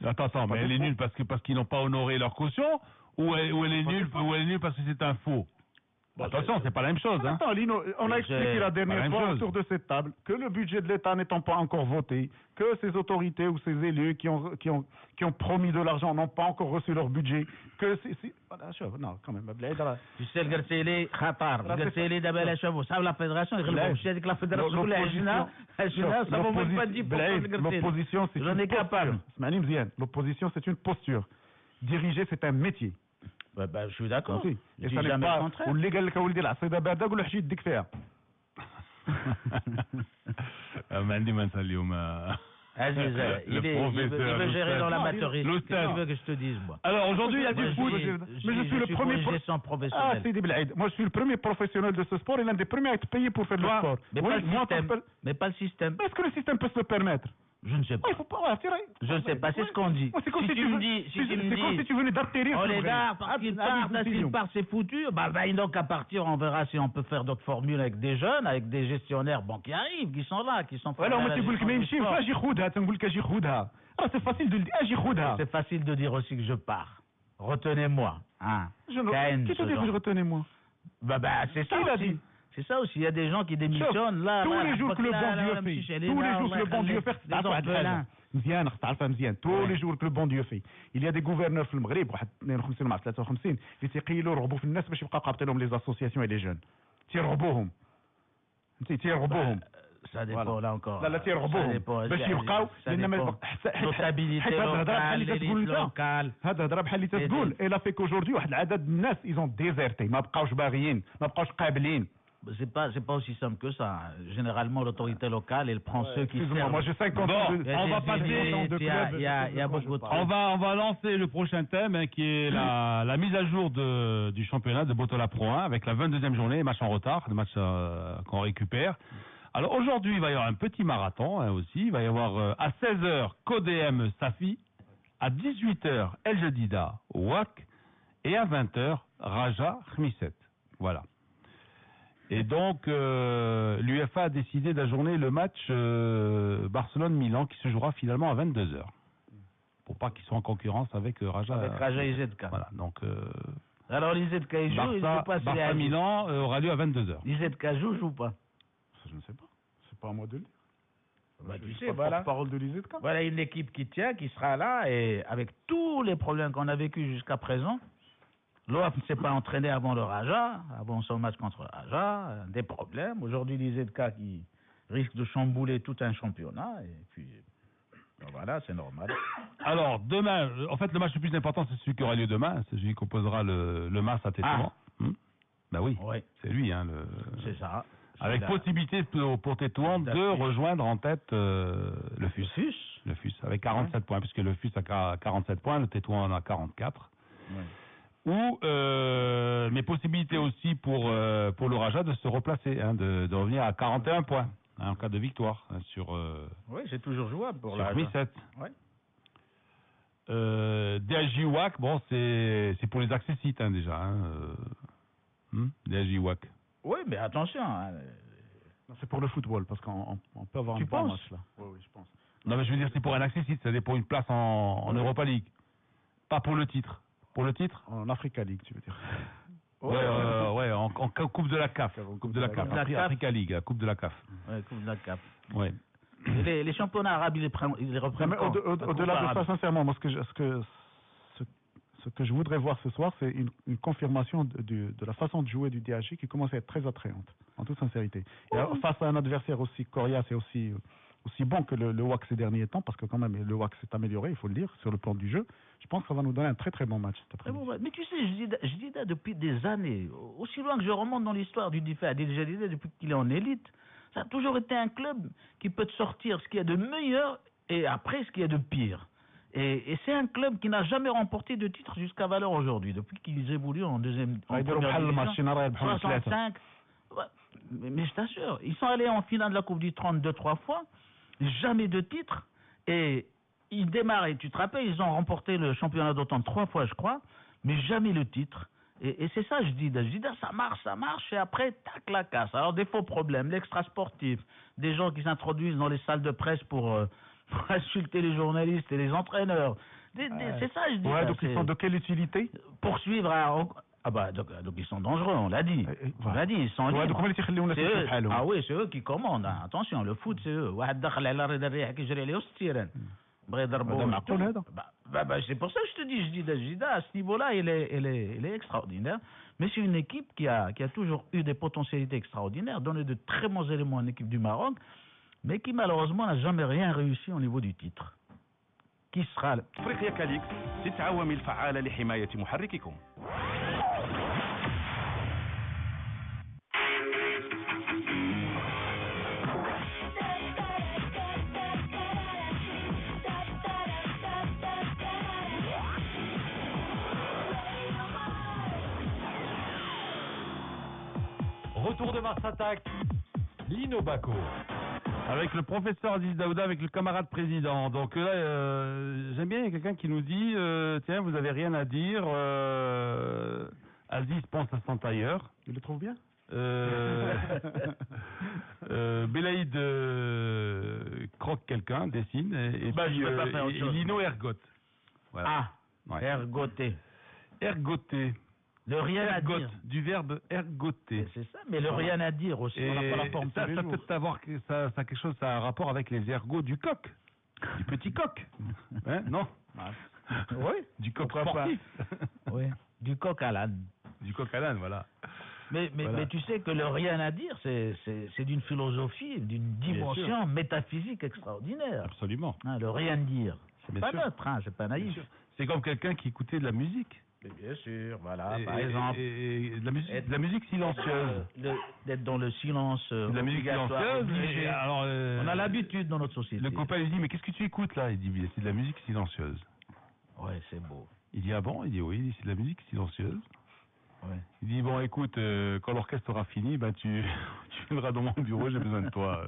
Attends, mais elle est nulle parce qu'ils n'ont pas honoré leur caution ou elle est nulle parce que c'est un faux? Attention, c'est pas la même chose. Attends, Lino, on a expliqué la dernière fois autour de cette table que le budget de l'État n'étant pas encore voté, que ces autorités ou ces élus qui ont promis de l'argent n'ont pas encore reçu leur budget, que non, quand même. Tu sais, le Garcélé, Khatar, le Garcélé d'Abel Chavo, ça, la fédération, je sais que la fédération, ça ne vaut même pas 10%. L'opposition, c'est une posture. L'opposition, c'est une posture. Diriger, c'est un métier. Je suis d'accord. Et ça n'est pas واللي قال لك اولدي العصيده بارده قول له حشي يدك فيها. ما عندي ما نسال اليوم. Il veut gérer dans l'amateurisme. Qu'est-ce que tu veux que je te dise, moi? Alors aujourd'hui, il y a du foot. Mais je suis le premier professionnel. Sidi Blaïd. Moi, je suis le premier professionnel de ce sport et l'un des premiers à être payé pour faire le sport. Mais pas le système. Est-ce que le système peut se le permettre? Je ne sais pas. Je ne sais pas, c'est ce qu'on dit. C'est comme si tu venais d'atterrir. Oh les gars, s'il part, c'est foutu. Ils n'ont qu'à partir, on verra si on peut faire d'autres formules avec des jeunes, avec des gestionnaires qui arrivent, qui sont là, qui sont alors moi, tu veux que c'est facile de le dire. C'est facile de dire aussi que je pars. Retenez-moi. Qui te dit que je retenez-moi? C'est ça aussi. C'est ça aussi, il y a des gens qui démissionnent là. Tous les jours que le bon Dieu fait. Tous les jours que le bon Dieu fait. Tous les jours que le bon Dieu fait. Il y a des gouverneurs في المغرب واحد 52 مع 53 اللي تيقيلوا يرغبوا في الناس باش يبقى قابطين لهم les associations et les jeunes. تيرغبوهم. Ça dépend là encore. لا تيرغبوهم باش يبقاو لان notabilité locale. هذا هضره بحال اللي تقول الا في كوجوردي واحد العدد الناس ils ont déserté ما بقاوش باغيين ما بقاوش قابلين. C'est pas aussi simple que ça. Généralement, l'autorité locale, elle prend ceux qui servent. Moi, je sais qu'on on va passer. Il y a beaucoup de on va lancer le prochain thème qui est la mise à jour du championnat de Botola Pro 1 avec la 22e journée, match en retard, le match qu'on récupère. Alors aujourd'hui, il va y avoir un petit marathon aussi. Il va y avoir à 16h CODM Safi, à 18h El Jadida WAC et à 20h Raja Khmisset. Voilà. Et donc, l'UEFA a décidé d'ajourner le match Barcelone-Milan qui se jouera finalement à 22h. Pour pas qu'ils soient en concurrence avec Raja. Avec Raja IZK. Voilà, donc... alors l'IZK joue, il joue pas. Barça-Milan aura lieu à 22h. L'IZK joue pas? Je ne sais pas. C'est pas à moi de le dire. Tu sais, voilà. Parole de l'IZK. Voilà une équipe qui tient, qui sera là, et avec tous les problèmes qu'on a vécu jusqu'à présent, l'OAF ne s'est pas entraîné avant le Raja, avant son match contre le Raja, des problèmes. Aujourd'hui, l'IZK qui risque de chambouler tout un championnat, et puis voilà, c'est normal. Alors, demain, en fait, le match le plus important, c'est celui qui aura lieu demain, c'est celui qui opposera le Mas à Tétouan. Ben oui, c'est lui. C'est ça. Avec possibilité pour Tétouan de rejoindre en tête le FUS. Avec 47 points, puisque le FUS a 47 points, le Tétouan en a 44. Ou mais possibilité aussi pour le Raja de se replacer, hein, de revenir à 41 points hein, en cas de victoire hein, sur. Oui, c'est toujours jouable pour sur la. 7. Ouais. DHJ WAC, bon c'est pour les accessites hein, déjà. DHJ WAC. Oui, mais attention. Hein. C'est pour le football parce qu'on peut avoir un bon match là. Oui, je pense. Non mais je veux dire c'est pour un accessite, c'est-à-dire pour une place en Europa League, pas pour le titre. Pour le titre en Africa League, tu veux dire. Ouais, en Coupe de la CAF. Coupe de la CAF. Africa League, Coupe de la CAF. Ouais, Coupe de la CAF. Ouais. Les championnats arabes, ils les reprennent. Au-delà de ça, sincèrement, moi, ce que je voudrais voir ce soir, c'est une confirmation de la façon de jouer du DHJ qui commence à être très attrayante, en toute sincérité. Et alors, face à un adversaire aussi coriace et aussi bon que le WAC ces derniers temps, parce que quand même le WAC s'est amélioré, il faut le dire, sur le plan du jeu, je pense que ça va nous donner un très très bon match cet après-midi. Mais tu sais, je dis ça depuis des années, aussi loin que je remonte dans l'histoire du DIFA, depuis qu'il est en élite, ça a toujours été un club qui peut te sortir ce qu'il y a de meilleur et après ce qu'il y a de pire. Et c'est un club qui n'a jamais remporté de titre jusqu'à valeur aujourd'hui, depuis qu'ils évoluent en deuxième division. 65. Ouais, mais je t'assure, ils sont allés en finale de la Coupe du 30 2-3 fois, jamais de titre, et ils démarrent, et tu te rappelles, ils ont remporté le championnat d'Automne 3 fois, je crois, mais jamais le titre. Et c'est ça, je dis, ça marche, et après, tac, la casse. Alors, des faux problèmes, l'extra-sportif, des gens qui s'introduisent dans les salles de presse pour insulter les journalistes et les entraîneurs. C'est ça, je dis. Ouais, donc ils sont de quelle utilité? Poursuivre donc ils sont dangereux, on l'a dit. On l'a dit, ils sont libres. Ah oui, c'est eux qui commandent. Hein. Attention, le foot, c'est eux. C'est pour ça que je te dis, Jida, à ce niveau-là, il est extraordinaire. Mais c'est une équipe qui a toujours eu des potentialités extraordinaires, donné de très bons éléments en équipe du Maroc, mais qui malheureusement n'a jamais rien réussi au niveau du titre. Qui sera أفريقيا كاليكس 6 عوامل فعالة لحماية محرككم. Retour de Mars Attack, Lino Bacco. Avec le professeur Aziz Daouda, avec le camarade président. Donc là, j'aime bien, il y a quelqu'un qui nous dit, tiens, vous avez rien à dire, Aziz pense à son tailleur. Il le trouve bien Belaïd croque quelqu'un, dessine, et puis Lino ergote. Voilà. Ergoter. Ergoter. Le rien à dire. Du verbe ergoter. C'est ça, mais le rien à dire aussi. On n'a pas la forme ça peut avoir ça quelque chose, ça a un rapport avec les ergots du coq, du petit coq. Hein, non? Oui. Du coq sportif. Oui. Du coq à l'âne. Du coq à l'âne, voilà. Mais tu sais que le rien à dire, c'est d'une philosophie, d'une dimension métaphysique extraordinaire. Absolument. Hein, le rien dire. C'est pas neutre, hein, c'est pas naïf. C'est comme quelqu'un qui écoutait de la musique. Mais bien sûr, voilà, par exemple. Et de la musique silencieuse. D'être dans le silence. De la musique silencieuse. Alors, on a l'habitude dans notre société. Le copain lui dit, mais qu'est-ce que tu écoutes là? Il dit, c'est de la musique silencieuse. Ouais, c'est beau. Il dit, ah bon? Il dit, oui, c'est de la musique silencieuse. Ouais. Il dit, bon, écoute, quand l'orchestre aura fini, ben, tu viendras dans mon bureau, j'ai besoin de toi.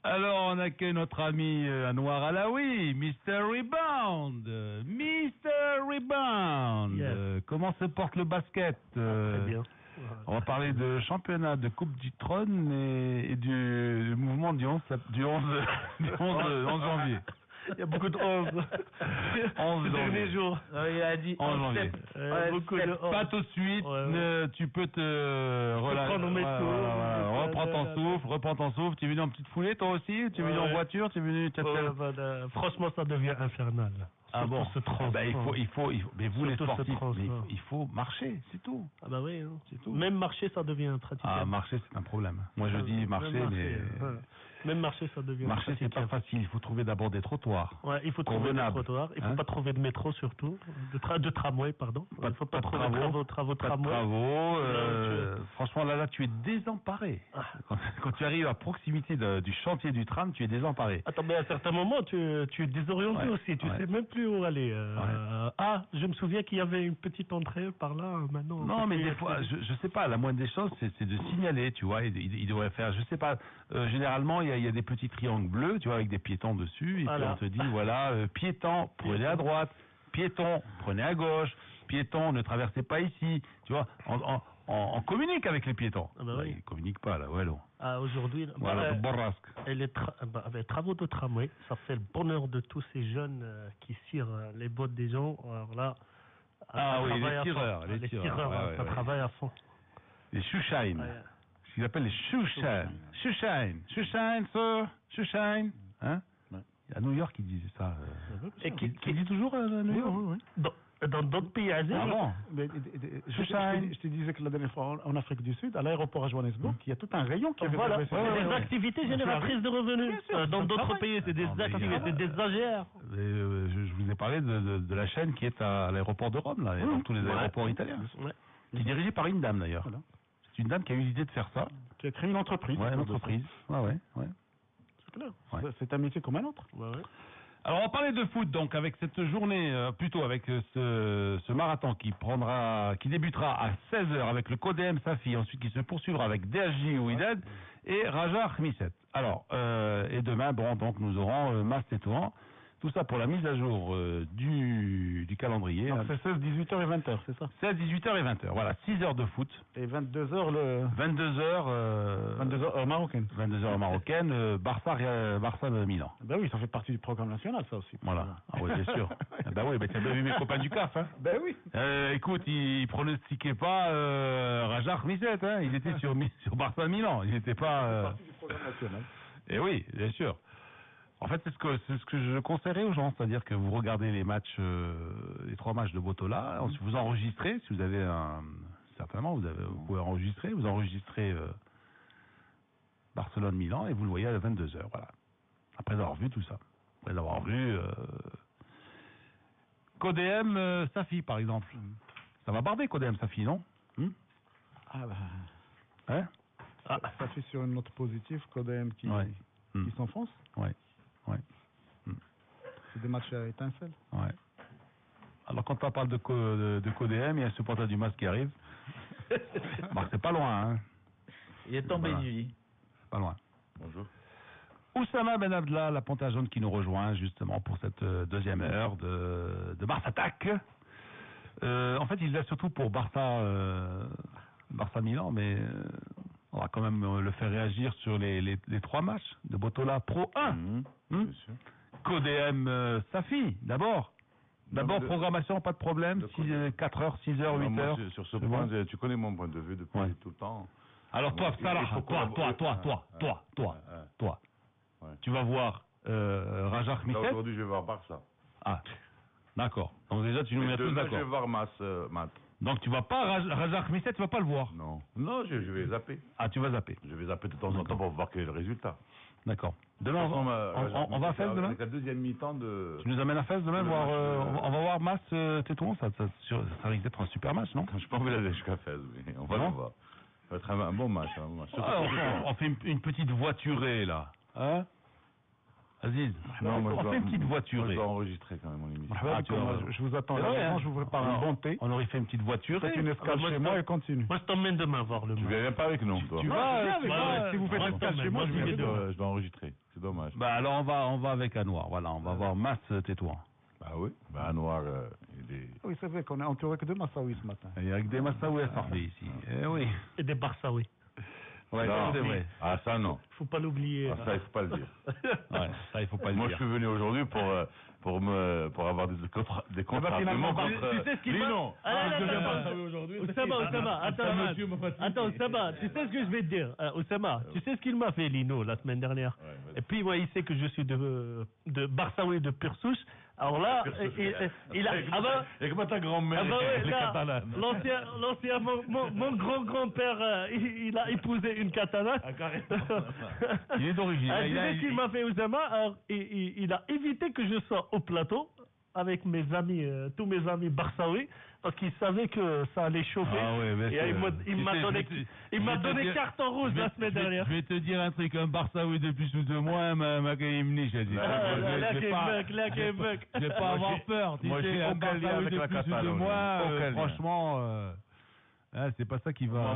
Alors, on accueille notre ami Anwar Alaoui, Mr. Rebound. Mr. Rebound. Yes. Comment se porte le basket? Très bien. On va parler de championnat, de Coupe du Trône et du mouvement du 11 janvier. Il y a beaucoup de 11. 11 derniers jours. Il a dit 11 janvier. Beaucoup de 11. Pas tout de suite, tu peux te reprends ton souffle. Tu es venu en petite foulée toi aussi? Tu es venu en voiture? Tu es venu... Franchement, ça devient infernal. Ah bon? Il faut, mais vous les sportifs, il faut marcher, c'est tout. Ah bah oui, hein. C'est tout. Même marcher, ça devient praticable. Ah, marcher, c'est un problème. Moi, je dis marcher, mais... Même marcher, ça devient marcher, c'est pas facile. Il faut trouver d'abord des trottoirs. Ouais, il faut trouver des trottoirs. Il faut pas trouver de métro surtout, de tramway, pardon. Il faut pas trouver de travaux tramway. Franchement, là, tu es désemparé. Quand quand tu arrives à proximité du chantier du tram, tu es désemparé. Attends, mais à certains moments, tu es désorienté aussi. Tu sais même plus où aller. Ah, je me souviens qu'il y avait une petite entrée par là, maintenant. Non, mais des fois, je sais pas, la moindre des choses, c'est de signaler, tu vois. Il devrait faire, je sais pas, généralement, il y a des petits triangles bleus, tu vois, avec des piétons dessus. Et puis on te dit, voilà, piéton, prenez à droite. Piéton, prenez à gauche. Piéton, ne traversez pas ici. Tu vois, on communique avec les piétons. Ah bah oui. Ils ne communiquent pas, là, ouais, non. Ah, aujourd'hui, voilà, borrasque. Et les travaux de tramway, ça fait le bonheur de tous ces jeunes qui cirent les bottes des gens. Alors là, les tireurs. Les tireurs, ça travaille à fond. Les shoeshine. Ce qu'ils appellent les shoeshine. Shoeshine, sir. Shoeshine. Hein? À New York, ils disaient ça. Et qui dit toujours à New York? Oui. Dans d'autres pays asiatiques. Je te disais que la dernière fois en Afrique du Sud, à l'aéroport à Johannesburg, il y a tout un rayon qui avait des activités génératrices de revenus. Dans d'autres pays, c'est des activités, des AGR. Je vous ai parlé de la chaîne qui est à l'aéroport de Rome, là, et dans tous les aéroports italiens. Qui est dirigée par une dame, d'ailleurs. C'est une dame qui a eu l'idée de faire ça. Qui a créé une entreprise. Ouais, une entreprise. Ouais. C'est clair. C'est un métier comme un autre. Alors, on parlait de foot, donc, avec cette journée, plutôt avec ce marathon qui débutera à 16h avec le Codem Safi, ensuite qui se poursuivra avec DHJ Ouidad et Raja Khmisset. Alors, et demain, donc, nous aurons Mas Tétouan. Tout ça pour la mise à jour du calendrier. Donc c'est 16, 18h et 20h, c'est ça? 16, 18h et 20h, voilà, 6 heures de foot. Et 22h le... 22h heure marocaine. 22h heure marocaine, Barça de Milan. Ben oui, ça fait partie du programme national, ça aussi. Voilà, ah oui, c'est sûr. Ben oui, tu as bien vu mes copains du CAF, hein? Ben oui. Écoute, ils pronostiquaient pas Raja Khmisset, hein? Il était sur Barça de Milan, il n'était pas... partie du programme national. Et oui, bien sûr. En fait, c'est ce que je conseillerais aux gens, c'est-à-dire que vous regardez les matchs, les 3 matchs de Botola, ensuite vous enregistrez, si vous avez certainement, vous pouvez enregistrer, Barcelone-Milan et vous le voyez à 22h, voilà. Après avoir vu tout ça, après avoir vu Codem Safi, par exemple. Ça va barder Codem Safi, non? Ah bah... Hein? Ça fait sur une note positive, Codem qui s'enfonce. Ouais. C'est des matchs à étincelles. Ouais. Alors quand on parle de Codem, il y a un supporter du MAS qui arrive. C'est pas loin, hein. Il est tombé du lit. Pas loin. Bonjour. Oussama Ben Abdallah, la Ponta Jaune qui nous rejoint justement pour cette deuxième heure de Barça Attaque. En fait, il est là surtout pour Barça Milan, mais on va quand même le faire réagir sur les 3 matchs de Botola Pro 1. Bien sûr. Codem Safi, d'abord. D'abord, programmation, pas de problème. 4 heures, 6 heures, 8 heures. Sur ce point, tu connais mon point de vue depuis tout le temps. Alors toi, Salah, toi. Tu vas voir Raja Khmisset. Aujourd'hui, je vais voir Barça. Ah, d'accord. Donc déjà, tu nous mets tous d'accord. Je vais voir Matt. Donc tu vas pas Raja Khmisset, tu vas pas le voir. Non, je vais zapper. Ah, tu vas zapper. Je vais zapper de temps en temps pour voir quel est le résultat. D'accord. Demain, on va à Fès demain. Avec la deuxième mi-temps de... Tu nous amènes à Fès demain voir, on va voir Mas Tétouan, ça risque d'être un super match, non? Je peux pas aller jusqu'à Fès, mais on va le voir. Ça va être un bon match. On fait une petite voiturée, là. Hein? Aziz, on fait une petite voiturée. Je dois enregistrer quand même mon émission. Je vous attends là, je vous prépare un bon thé. On aurait fait une petite voiturée. Faites une escale chez moi et continue. Moi, je t'emmène demain voir le match. Tu viens pas avec nous, toi. Tu vas, si vous faites une escale chez moi, je dois enregistrer. C'est dommage. Alors on va avec Anouar. Voilà, on va voir Mas Tétouan. Bah oui. Anouar, il est... Oui, c'est vrai qu'on est entouré que de Massaoui ce matin. Il y a que des Massaoui à sortir ici. Oui. Et des Barçaoui. Ouais, c'est vrai. Ah, ça, non. Faut pas l'oublier. Ça, il faut pas le dire. Ça, il faut pas le dire. Moi, je suis venu aujourd'hui pour avoir des contrats contre... Tu sais ce qu'il Lino. Oussama, attends, Oussama, tu sais ce que je vais te dire. Oussama, tu sais ce qu'il m'a fait, Lino, la semaine dernière. Et puis, moi, il sait que je suis de Barçaoui de pure souche. Alors là, il a... Et comment ta grand-mère les Catalans. L'ancien, mon grand-grand-père, il a épousé une catalane. Il est d'origine. Tu sais ce qu'il m'a fait, Oussama? Alors, il a évité que je sois au plateau avec mes amis, tous mes amis barçaouis. parce qu'il savait que ça allait chauffer. Ah ouais, et il m'a donné carton rouge la semaine dernière. Je vais te dire un truc, un Barçaoui de plus ou de moins, m'a gagné, j'ai dit. Là, je vais pas avoir peur, tu sais, un Barçaoui de plus ou de moins, franchement, c'est pas ça qui va...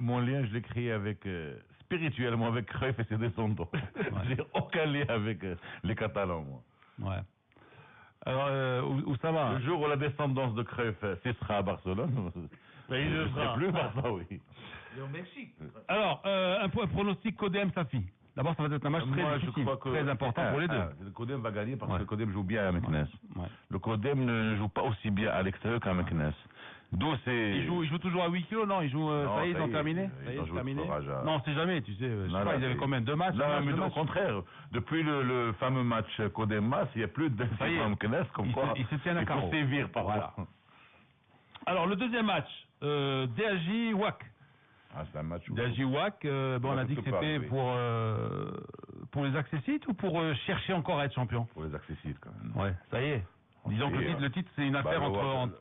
Mon lien, je l'ai créé avec... spirituellement avec Cruyff et ses descendants. J'ai aucun lien avec les Catalans, moi. Ouais. Alors, où ça va? Le jour où la descendance de Cruyff cessera à Barcelone, mais il ne sera plus Barça, oui. Et au Mexique. Alors, un pronostic Codem Safi. D'abord, ça va être un match très difficile, très important pour les deux. Le Codem va gagner parce que le Codem joue bien à Meknès. Le Codem ne joue pas aussi bien à l'extérieur qu'à Meknès. Il joue toujours à 8 kilos, non? Ça y est, ils ont terminé? Non, c'est jamais, tu sais. Je sais pas, ils avaient combien? 2 matchs? Non, mais au contraire, depuis le fameux match Codem-Mas, il n'y a plus d'incidents à Meknès, comme quoi il se tiennent à carreau. Il faut sévir par là. Alors, le deuxième match, DAJ-WAC. Ah, c'est un match. DAJ-WAC, on a dit que c'était pour les accessites ou pour chercher encore à être champion? Pour les accessites, quand même. Ouais, ça y est. Disons que le titre, c'est une affaire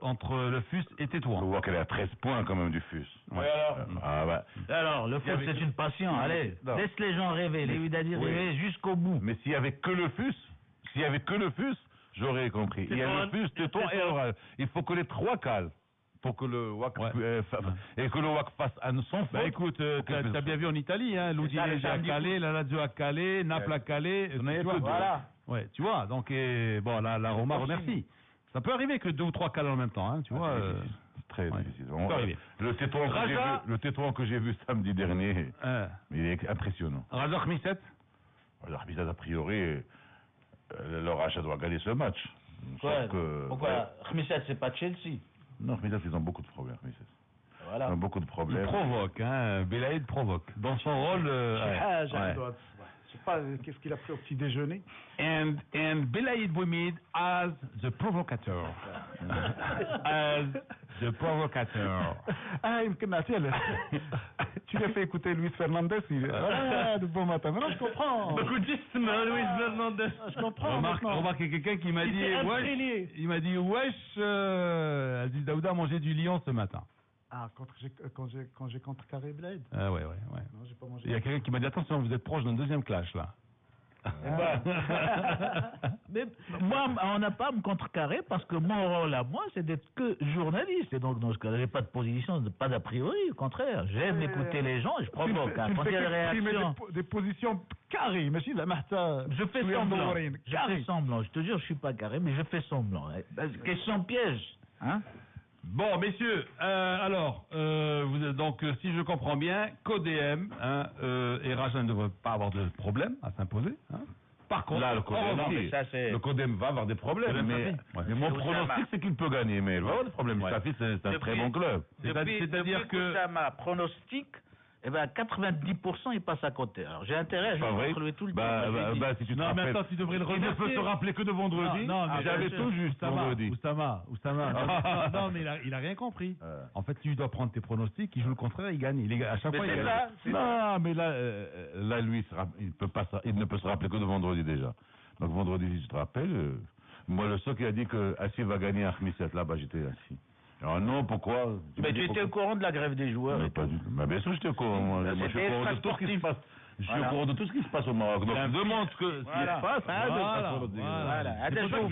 entre le FUS et Tétouan. Le WAC, elle est à 13 points quand même du FUS. Ouais, alors, le FUS, c'est une passion. Allez, laisse les gens rêver, les Wydadi rêver jusqu'au bout. Mais s'il y avait que le FUS, j'aurais compris. Il y a le FUS, Tétouan et Oral. Il faut que les 3 calent. Pour que le WAC et que le WAC fasse un son. Bah écoute, t'as bien vu en Italie, hein, l'Udinese a calé, la Lazio a calé, Naples a calé. Voilà. Ouais, tu vois. Donc la Roma remercie. Ça peut arriver que 2 ou 3 calent en même temps, hein, tu vois. Très difficile. Ça peut arriver. Le Tétouan que j'ai vu samedi dernier, il est impressionnant. Raja Khmisset. Raja Khmisset, a priori, le Raja doit gagner ce match. Pourquoi Khmisset, c'est pas Chelsea? Non, Khmisset, ils ont beaucoup de problèmes. Voilà. Ils ont beaucoup de problèmes. Il provoque, hein. Belaïd provoque. Dans son rôle. Je sais pas, qu'est-ce qu'il a pris au petit déjeuner? And Belaïd Bouimid as the provocateur. As the provocateur. Tu lui as fait écouter Luis Fernandez, de bon matin. Maintenant, je comprends. Luis Fernandez. Je comprends. Remarque, il y a quelqu'un qui m'a dit, il m'a dit, wesh, Aziz Daouda a mangé du lion ce matin. Ah, quand j'ai contrecarré Blade. Ah ouais. Non, j'ai pas mangé. Il y a quelqu'un qui m'a dit, attention, vous êtes proche d'un deuxième clash, là. Mais moi, on n'a pas à me contrecarrer parce que mon rôle à moi, c'est d'être que journaliste. Et donc, dans ce cas-là, j'ai pas de position, pas d'a priori. Au contraire, j'aime écouter les gens et je provoque. Quand il y a des réactions. Des positions carrées. Je fais semblant. Je fais semblant. Je te jure, je suis pas carré, mais je fais semblant. Question piège, hein? Bon, messieurs, alors, vous êtes donc, si je comprends bien, CODM, et Raja ne devrait pas avoir de problème à s'imposer. Hein. Par contre, là, le CODM va avoir des problèmes, mais mon pronostic, c'est qu'il peut gagner, mais il va avoir des problèmes. Safi, c'est un très bon club. C'est-à-dire que ça m'a pronostic. Eh ben, 90% il passe à côté. Alors, j'ai intérêt à jouer contre lui tout le temps. Si tu te rappelles. Mais attends, tu devrais le remercier. Il ne peut se rappeler que de vendredi. Non, mais j'avais tout juste vendredi. Oussama. Non, mais il a rien compris. En fait, tu dois prendre tes pronostics, il joue le contraire, il gagne. À chaque fois, il gagne. Non, mais là, lui, il ne peut se rappeler que de vendredi déjà. Donc, vendredi, si tu te rappelles, moi, le seul qui a dit que Assis va gagner à Khmisset, là-bas, j'étais assis. Alors non, pourquoi? Mais tu étais au courant de la grève des joueurs? Mais pas du tout. Mais bien sûr, j'étais au courant. Moi, je suis au courant de tout ce qui se passe. Je suis au courant de tout ce qui se passe au Maroc. Donc, je demande ce qui se passe.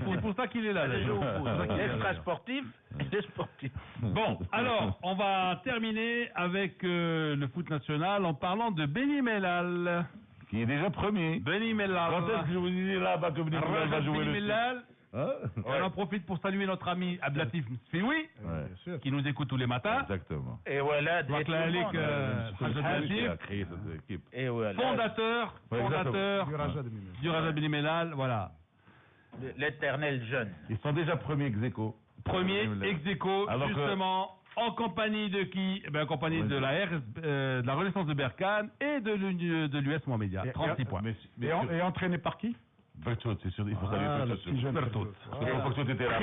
C'est pour ça qu'il est là. Extra sportif, des sportifs. Bon, alors, on va terminer avec le foot national en parlant de Beni Mellal. Qui est déjà premier. Beni Mellal. Quand est-ce que je vous dis là-bas que Beni Mellal va jouer le titre? On en profite pour saluer notre ami Abdelatif Msfioui, qui nous écoute tous les matins. Exactement. Et voilà, fondateur du Raja Beni Mellal, voilà. L'éternel jeune. Ils sont déjà premiers ex-aequo. Premier ex-aequo, justement, en compagnie de qui? En compagnie de de la Renaissance de Berkane et de l'US Mohamedia. 36 points. Et entraîné par qui? Bertout, c'est sûr, il faut saluer Bertout. Bertout était là.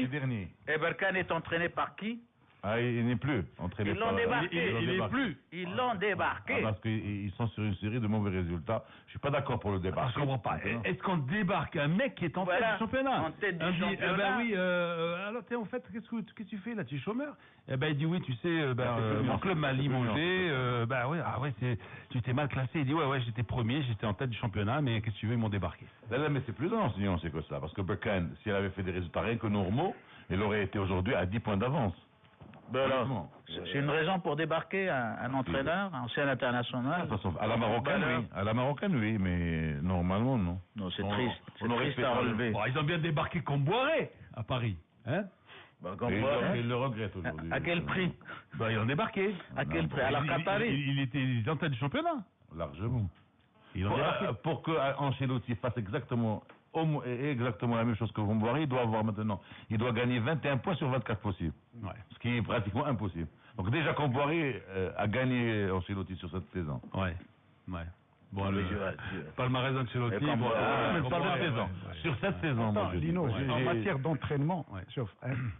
dernier. Et Berkane est entraîné par qui? Ah, il n'est plus entraîné. Ils l'ont débarqué. Il n'est plus. Ils l'ont débarqué. Parce qu'ils sont sur une série de mauvais résultats. Je suis pas d'accord pour le débarquer. Je comprends pas. Est-ce qu'on débarque un mec qui est en tête du championnat? En tête du championnat. Eh ben oui, alors en fait, qu'est-ce que tu fais là? Tu es chômeur? Eh ben il dit oui, tu sais, mon club m'a limogé. Tu t'es mal classé. Il dit ouais, j'étais premier, j'étais en tête du championnat, mais qu'est-ce que tu veux, ils m'ont débarqué. Là, mais c'est plus dans c'est que ça. Parce que Berkane, si elle avait fait des résultats rien que normaux, elle aurait été aujourd'hui à 10 points d'avance. C'est une raison pour débarquer un entraîneur, ancien international. À la marocaine, oui, mais normalement, non. Non, c'est triste. C'est triste à relever. Ils ont bien débarqué comme Boiré à Paris, hein? Ils le regrettent aujourd'hui. À quel prix? Ils ont débarqué. À quel prix? Alors Qatari. Il était en tête du championnat. Largement. Pour que Ancelotti fasse exactement la même chose que Boiré, il doit avoir maintenant. Il doit gagner 21 points sur 24 possibles. Ouais. Ce qui est pratiquement impossible. Donc déjà Boiré a gagné Ancelotti sur cette saison. Ouais. Bon, le palmarès d'Ancelotti, sur cette saison. Lino, en matière d'entraînement,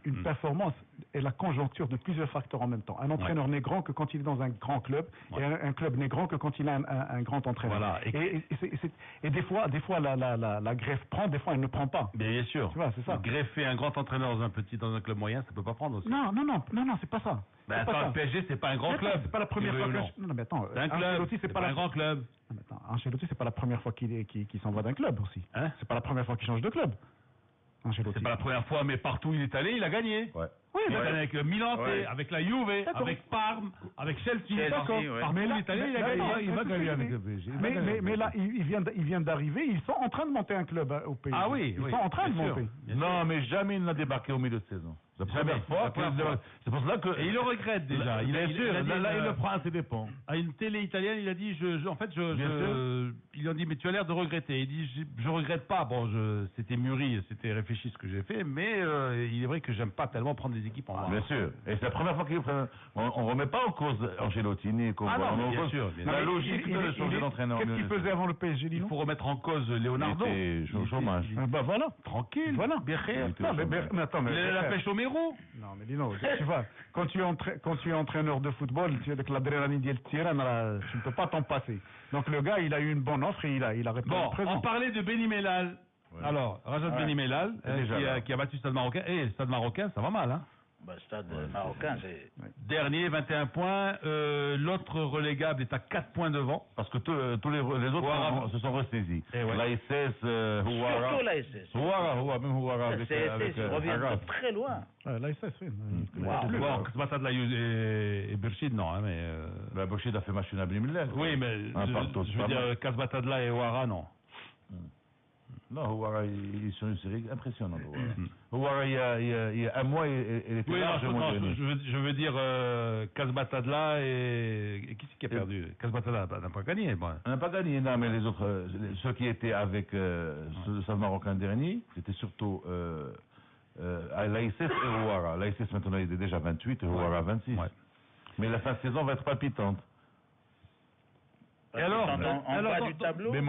une performance est la conjoncture de plusieurs facteurs en même temps. Un entraîneur n'est grand que quand il est dans un grand club, et un club n'est grand que quand il a un grand entraîneur. Voilà. Et des fois la greffe prend, des fois elle ne prend pas. Bien sûr. Tu vois, c'est ça. Greffer un grand entraîneur dans un club moyen, ça peut pas prendre aussi. Non, c'est pas ça. Le PSG, c'est pas un grand club. C'est pas la première fois que. Non, mais attends. C'est un club. C'est pas un grand club. Ancelotti, c'est pas la première fois qu'il s'en va d'un club aussi. C'est pas la première fois qu'il change de club. Ancelotti. C'est pas la première fois, mais partout il est allé, il a gagné. Ouais. Oui, il a gagné avec Milan, avec la Juve, avec Parme, avec Chelsea. D'accord. Partout il est allé, il a gagné. Il va gagner avec le PSG. Mais là, il vient d'arriver, ils sont en train de monter un club au PSG. Ah oui, ils sont en train de monter. Non, mais jamais il n'a débarqué au milieu de saison. La première fois. C'est pour cela que. Et il le regrette déjà. Bien sûr. Là, il le prend à ses dépens. À une télé italienne, il a dit, ils lui ont dit, mais tu as l'air de regretter. Il dit, je regrette pas. Bon, c'était mûri, c'était réfléchi ce que j'ai fait, mais il est vrai que j'aime pas tellement prendre des équipes en main. Bien sûr. Et c'est la première fois qu'il prend. On remet pas en cause Ancelotti ni bien sûr. La logique de changer d'entraîneur. Qu'est-ce qu'il faisait avant le PSG, Lino? Il faut remettre en cause Leonardo. Il était au chômage. Voilà. Tranquille. Voilà. Mais attends, mais la pêche au Mérou. Non, mais Lino, tu vois, quand tu es entraîneur de football, tu es avec l'adrénaline du tirant, tu ne peux pas t'en passer. Donc le gars, il a eu une bonne offre et il a répondu présent. On parlait de Beni Mellal. Ouais. Alors, Rajat Beni Mellal, qui a battu le Stade Marocain. Et le Stade Marocain, ça va mal, hein? Le Stade Marocain, c'est... Dernier, 21 points. L'autre relégable est à 4 points devant. Parce que tous les autres se sont ressaisis. L'ASS, Houara. Surtout l'ASS. Même Houara. L'ASS revient de très loin. L'ASS, oui. Kasbatadla et Berchid, non. Mais Berchid a fait match à Blimillet. Oui, mais je veux dire, Kasbatadla et Houara, non. Non, Houara, ils sont une série impressionnante. Houara, il y a un mois, il était largement donné. Je veux dire, Kasbatadla et qui c'est qui a perdu? Kasbatadla n'a pas gagné. On n'a pas gagné, non, mais les autres, ceux qui étaient avec le Stade Marocain dernier, c'était surtout l'ASS et Houara. L'ASS maintenant, il est déjà 28 et Houara 26. Ouais. Mais la fin de saison va être palpitante. Et alors, en bas du tableau. Mais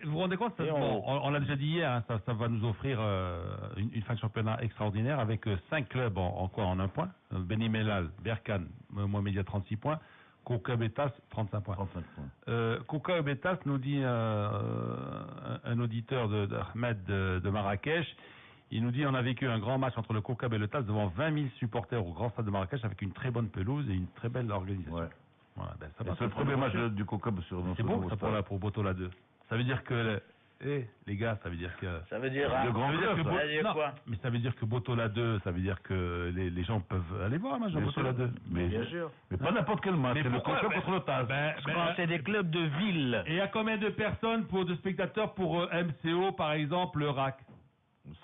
vous vous rendez compte, on l'a déjà dit hier, hein, ça va nous offrir une fin de championnat extraordinaire avec 5 clubs en un point. Beni Mellal, Berkane, Mohamedia 36 points, Kouka Betas 35 points. 35 points. Kouka Betas nous dit un auditeur d'Ahmed de Marrakech. Il nous dit on a vécu un grand match entre le Kouka et le TAS devant 20 000 supporters au Grand Stade de Marrakech avec une très bonne pelouse et une très belle organisation. Ouais. Voilà, c'est le premier match du Cocob sur notre. C'est bon ça pour Botola 2. Ça veut dire que les gars, ça veut dire que ça veut dire quoi? Mais ça veut dire que Botola 2, ça veut dire que les gens peuvent aller voir un match de Botola 2. Bien sûr. Mais pas n'importe quel match, c'est le Cocob contre le TAS. C'est des clubs de ville. Et il y a combien de personnes de spectateurs pour MCO par exemple le RAC?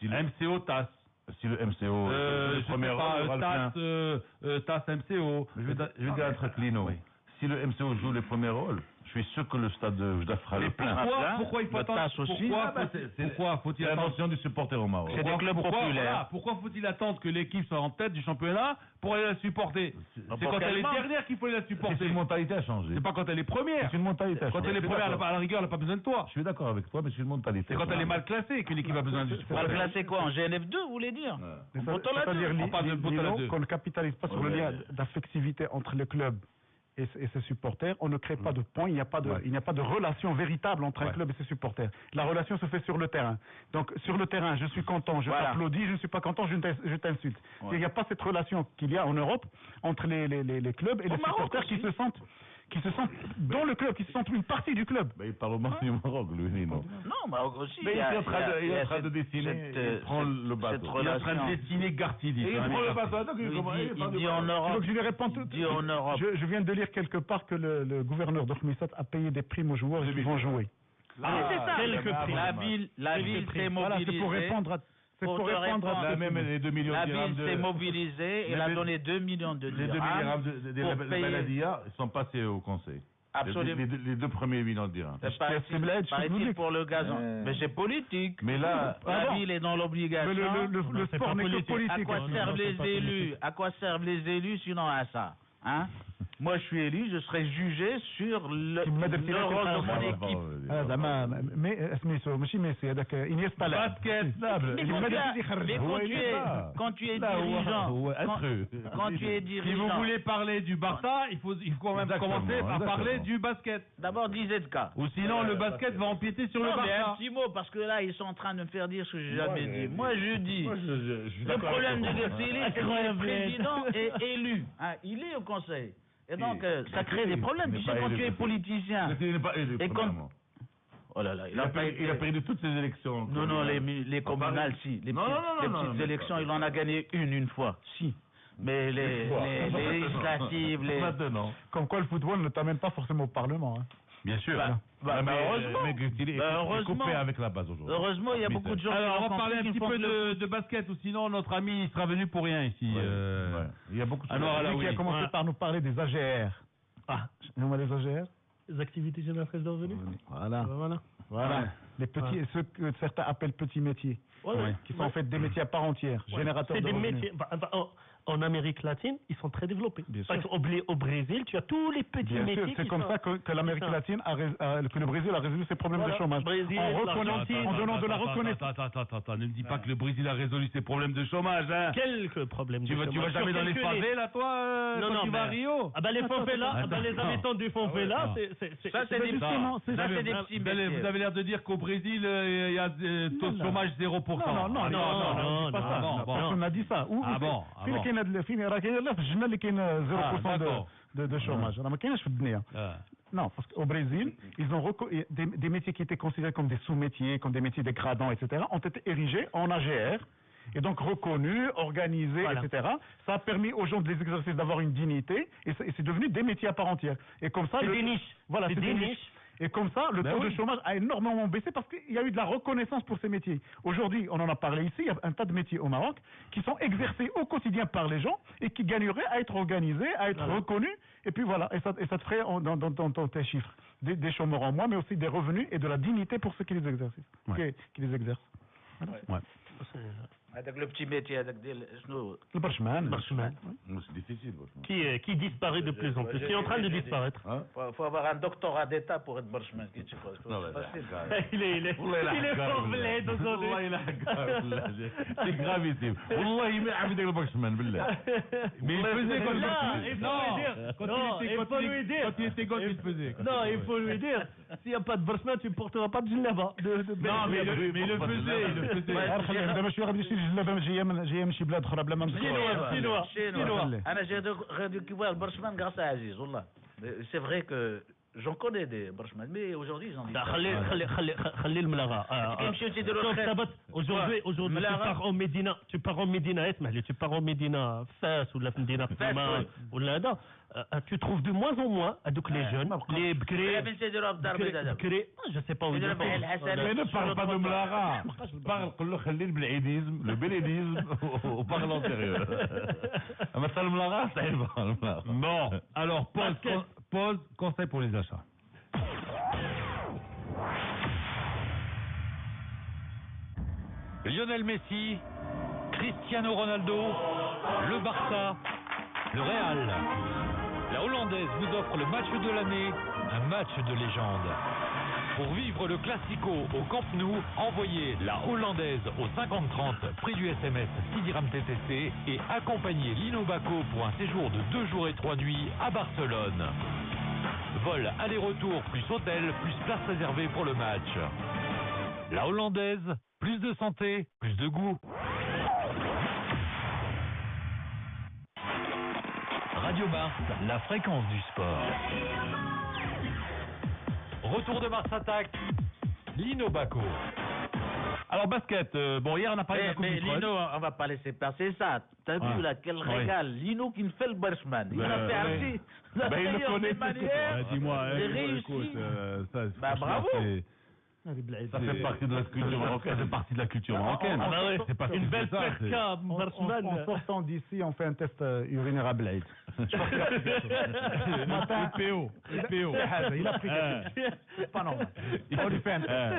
MCO TAS. Si le MCO le premier TAS MCO. Je vais dire un truc, Lino. Oui. Si le MCO joue les premiers rôles, Je suis sûr que le stade de Oujda fera le plein. Pourquoi il faut attendre? Pourquoi faut-il attendre l'attention du supporter au Maroc? C'est des clubs populaires. Pourquoi faut-il attendre que l'équipe soit en tête du championnat pour aller la supporter? C'est quand elle est dernière qu'il faut aller la supporter. C'est une mentalité à changer. C'est pas quand elle est première. C'est une mentalité à changer. Quand elle est première, à la rigueur, elle n'a pas besoin de toi. Je suis d'accord avec toi, mais c'est une mentalité. C'est quand elle est mal classée que l'équipe a besoin du supporter. Mal classée quoi? En GNF2, vous voulez dire? C'est-à-dire qu'on ne capitalise pas sur le lien d'affectivité entre les clubs et ses supporters, on ne crée pas de points, il n'y a pas de relation véritable entre un club et ses supporters. La relation se fait sur le terrain. Donc sur le terrain, je suis content, je t'applaudis, je ne suis pas content, je t'insulte. Il n'y a pas cette relation qu'il y a en Europe entre les clubs et les supporters qui se sentent dans le club, qui se sentent une partie du club. Il parle au Maroc, du Maroc, lui, non? Non, Maroc aussi. Mais il est en train de dessiner, il prend le bateau. Il est en train de dessiner Gartili. Il prend le bateau, il dit en Europe. Donc je vais répondre. Je viens de lire quelque part que le gouverneur d'Okhmissat a payé des primes aux joueurs qui vont jouer. C'est ça. La ville s'est mobilisée. C'est pour répondre à... les 2 millions de dirhams. La ville s'est mobilisée, elle a donné 2 millions de dirhams. Les 2 millions de Baladia sont passés au conseil. Absolument. Les 2 premiers millions de dirhams. Paraît-il pour le gazon. Mais c'est politique. Mais là, la ville est dans l'obligation. Le sport n'est que politique. À quoi servent les élus? À quoi servent les élus sinon à ça? Hein? Moi, je suis élu, je serai jugé sur le rôle de mon équipe. Mais quand tu es dirigeant, si vous voulez parler du Barça, il faut quand même commencer par parler du basket. D'abord, ZK. Ou sinon, le basket va empiéter sur le Barça. Mais un petit mot, parce que là, ils sont en train de me faire dire ce que j'ai jamais dit. Moi, je dis, le problème de Gertili, c'est que le président est élu. Il est au conseil. Et donc, ça crée des problèmes. Tu sais, quand tu es politicien. Il n'est pas élu. Oh là là, il a perdu toutes ses élections. Non, les communales, si. Les petites élections, il en a gagné une fois. Si. Mais les législatives, Maintenant. Comme quoi, le football ne t'amène pas forcément au Parlement. Bien sûr. Heureusement. Il est coupé avec la base aujourd'hui. Heureusement, il y a beaucoup de gens. Alors, on va parler un petit peu de basket, ou sinon notre ami il sera venu pour rien ici. Il y a beaucoup de choses. Qui a commencé par nous parler des AGR. Les AGR, les activités génératrices de revenus. Voilà. Les petits, ceux que certains appellent petits métiers, qui sont en fait des métiers à part entière, générateurs de revenus. Métiers. En Amérique latine, ils sont très développés. Par exemple, au Brésil, tu as tous les petits métiers. C'est comme ça que l'Amérique latine que le Brésil a résolu ses problèmes de chômage. En donnant de la reconnaissance. Attends, ne me dis pas que le Brésil a résolu ses problèmes de chômage. Quelques problèmes de chômage. Tu vas jamais dans les favelas, toi, quand tu vas à Rio? Les favelas, les habitants du favela, ça c'est des petits métiers. Vous avez l'air de dire qu'au Brésil, il y a taux de chômage 0%. Non, personne n'a dit ça. Ah bon. فين راه كاين لا في الجنه اللي كاين 0% de chômage. راه ما كاينش في الدنيا. Non, parce qu'au Brésil, ils ont des métiers qui étaient considérés comme des sous-métiers, comme des métiers dégradants, etc., ont été érigés en AGR, et donc reconnus, organisés, etc. Ça a permis aux gens de les exercer, d'avoir une dignité, et c'est devenu des métiers à part entière. Et comme ça, c'est des niches. Voilà, c'est des niches. Et comme ça, le taux de chômage a énormément baissé parce qu'il y a eu de la reconnaissance pour ces métiers. Aujourd'hui, on en a parlé ici, il y a un tas de métiers au Maroc qui sont exercés au quotidien par les gens et qui gagneraient à être organisés, à être reconnus. Et puis voilà, et ça te ferait dans tes chiffres des chômeurs en moins, mais aussi des revenus et de la dignité pour ceux qui les exercent. Qui les exercent. Avec le petit métier, avec le barchman. C'est difficile. Qui disparaît de plus en plus, qui est en train de disparaître. Il faut avoir un doctorat d'État pour être barchman. Il est formé c'est gravissime. Wallah, il m'a avec le barchman, billah. Mais il faisait comme quand il était gosse, il faisait. Non, il faut lui dire, s'il n'y a pas de barchman, tu ne porteras pas de gilaba. Non, mais il le faisait. جايه من شي بلاد اخرى بلا ما شنو انا جاي récupérer le barchman grâce à Aziz والله. C'est vrai que j'en connais des barchman, mais aujourd'hui ils en disent خلي الملاغه. Aujourd'hui tu pars en Médina, اسمح لي, tu pars en Médina Fès ou la Médina Fama ou là tu trouves de moins en moins donc les jeunes, les bkré, je sais pas où ils sont. Mais ne parle pas de Mlara, parle le bélédisme au parle antérieur. Non, alors pause, conseil pour les achats. Lionel Messi, Cristiano Ronaldo, le Barça, le Real. La Hollandaise vous offre le match de l'année, un match de légende. Pour vivre le Classico au Camp Nou, envoyez la Hollandaise au 5030, prix du SMS 6 dirhams TTC et accompagnez Lino Baco pour un séjour de 2 jours et 3 nuits à Barcelone. Vol aller-retour plus hôtel plus place réservée pour le match. La Hollandaise, plus de santé, plus de goût. Radio Mars, la fréquence du sport. Retour de Mars Attack, Lino Baco. Alors basket, bon hier on a parlé de la Coupe du Trône. Lino, on va pas laisser passer ça. T'as vu là, quel régal. Lino qui me fait le Berchman. Il a fait ainsi. Il le connaît, dis-moi. Réussi. Bravo. Ça fait partie de la culture marocaine. Ça fait partie de la culture marocaine. C'est pas une belle perca, Berchman. En sortant d'ici, on fait un test urinaire à Blade. Ce matin, PO. Il a pris quelque chose. C'est pas normal. On lui fait un test.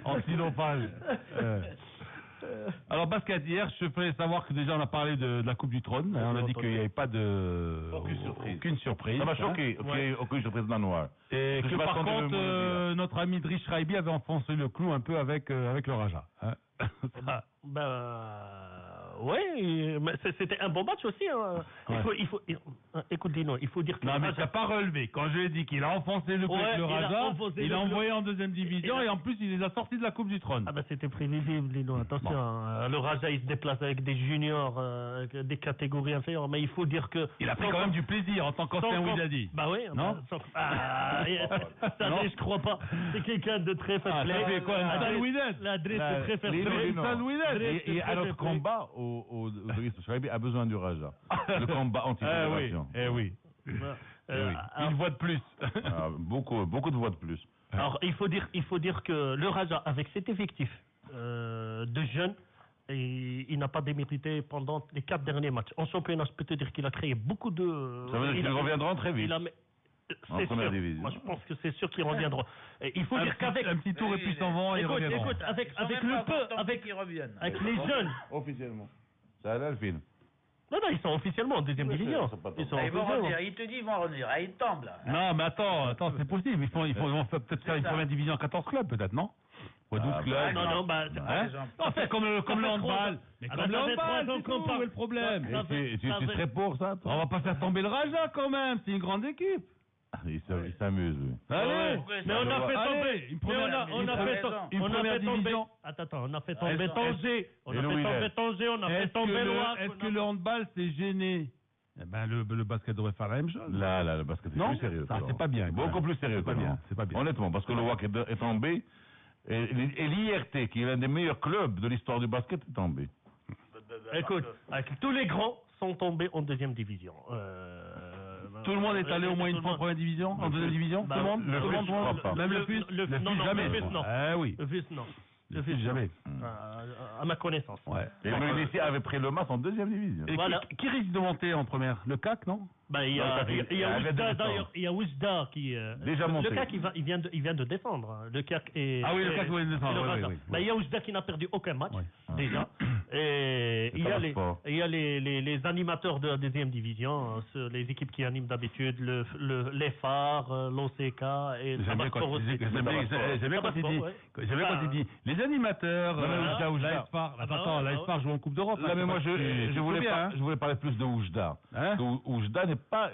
Antidopage. Alors basket, hier je ferais savoir que déjà on a parlé de la Coupe du Trône, on a dit qu'il n'y avait pas aucune surprise. Ça m'a choqué, aucune surprise dans le noir. Et que par contre notre ami Driss Raibi avait enfoncé le clou un peu avec le Raja. Oui, mais c'était un bon match aussi. Écoute Dino, il faut dire que... Non mais t'as pas relevé. Quand je lui ai dit qu'il a enfoncé le clou avec le Raja, il l'a envoyé en deuxième division et en plus il les a sortis de la Coupe du Trône. Ah ben c'était prévisible Dino, attention. Le Raja il se déplace avec des juniors, des catégories inférieures, mais il faut dire que... Il a pris quand même du plaisir en tant qu'ancien Wydadi. Bah oui. Non je crois pas. C'est quelqu'un de très fair play. Ça fait quoi un sale Wydad? La Driss c'est très fair play. Et à notre combat, Driss Raibi a besoin du Raja. Le combat anti-fédération. Oui. Une voix de plus. Beaucoup de voix de plus. Alors il faut dire que le Raja avec cet effectif de jeunes, il n'a pas démérité pendant les 4 derniers matchs. En championnat, je peux te dire qu'il a créé beaucoup de... Ça veut dire qu'ils reviendront très vite. C'est sûr. Division. Moi, je pense que c'est sûr qu'ils reviendront. Et il faut dire qu'avec un petit tour et puis s'en vont, ils reviendront. Écoute, avec le peu, avec les jeunes. Officiellement. Ça là le film. Non, ils sont officiellement en deuxième division. Ils vont revenir. Il te dit ils vont revenir. Ils tombent là. Non, mais attends, c'est possible. Ils vont peut-être faire une première division en 14 clubs, peut-être, non? Ou 12 clubs. Non, c'est comme le handball. Mais comme le handball, c'est tout, où est le problème? Tu serais pour ça, toi? On va pas faire tomber le Raja quand même, c'est une grande équipe. Il s'amuse, lui. Allez, mais on a fait tomber. On a fait tomber. Attends, on a fait tomber Tanger. On a fait tomber Tanger, on a fait tomber Loire. Est-ce que le handball c'est gêné? Eh ben le basket devrait faire la même chose. Là, le basket est plus sérieux. C'est pas bien. Beaucoup plus sérieux. C'est pas bien. Honnêtement, parce que le WAC est tombé et l'IRT, qui est l'un des meilleurs clubs de l'histoire du basket, est tombé. Écoute, tous les grands sont tombés en deuxième division. Tout le monde est allé au moins une fois en première division, en deuxième division. Tout le monde. Je crois pas. Même le FUS. Jamais. Le FUS non. Ah oui. Le FUS non. Le FUS jamais. À ma connaissance. Ouais. Et Munich avait pris le match en deuxième division. Voilà. Qui risque de monter en première? Le CAC, non? Il y a Oujda qui déjà monté. Le CAC il vient de descendre. Le CAC est le CAC vient de descendre. Il y a Oujda qui n'a perdu aucun match déjà. Et il y a les animateurs de la deuxième division, les équipes qui animent d'habitude les phares, l'OCK et j'aime bien quand tu dis les animateurs, l'ASFAR joue en Coupe d'Europe. Non mais moi je voulais parler plus de Oujda. Oujda n'est pas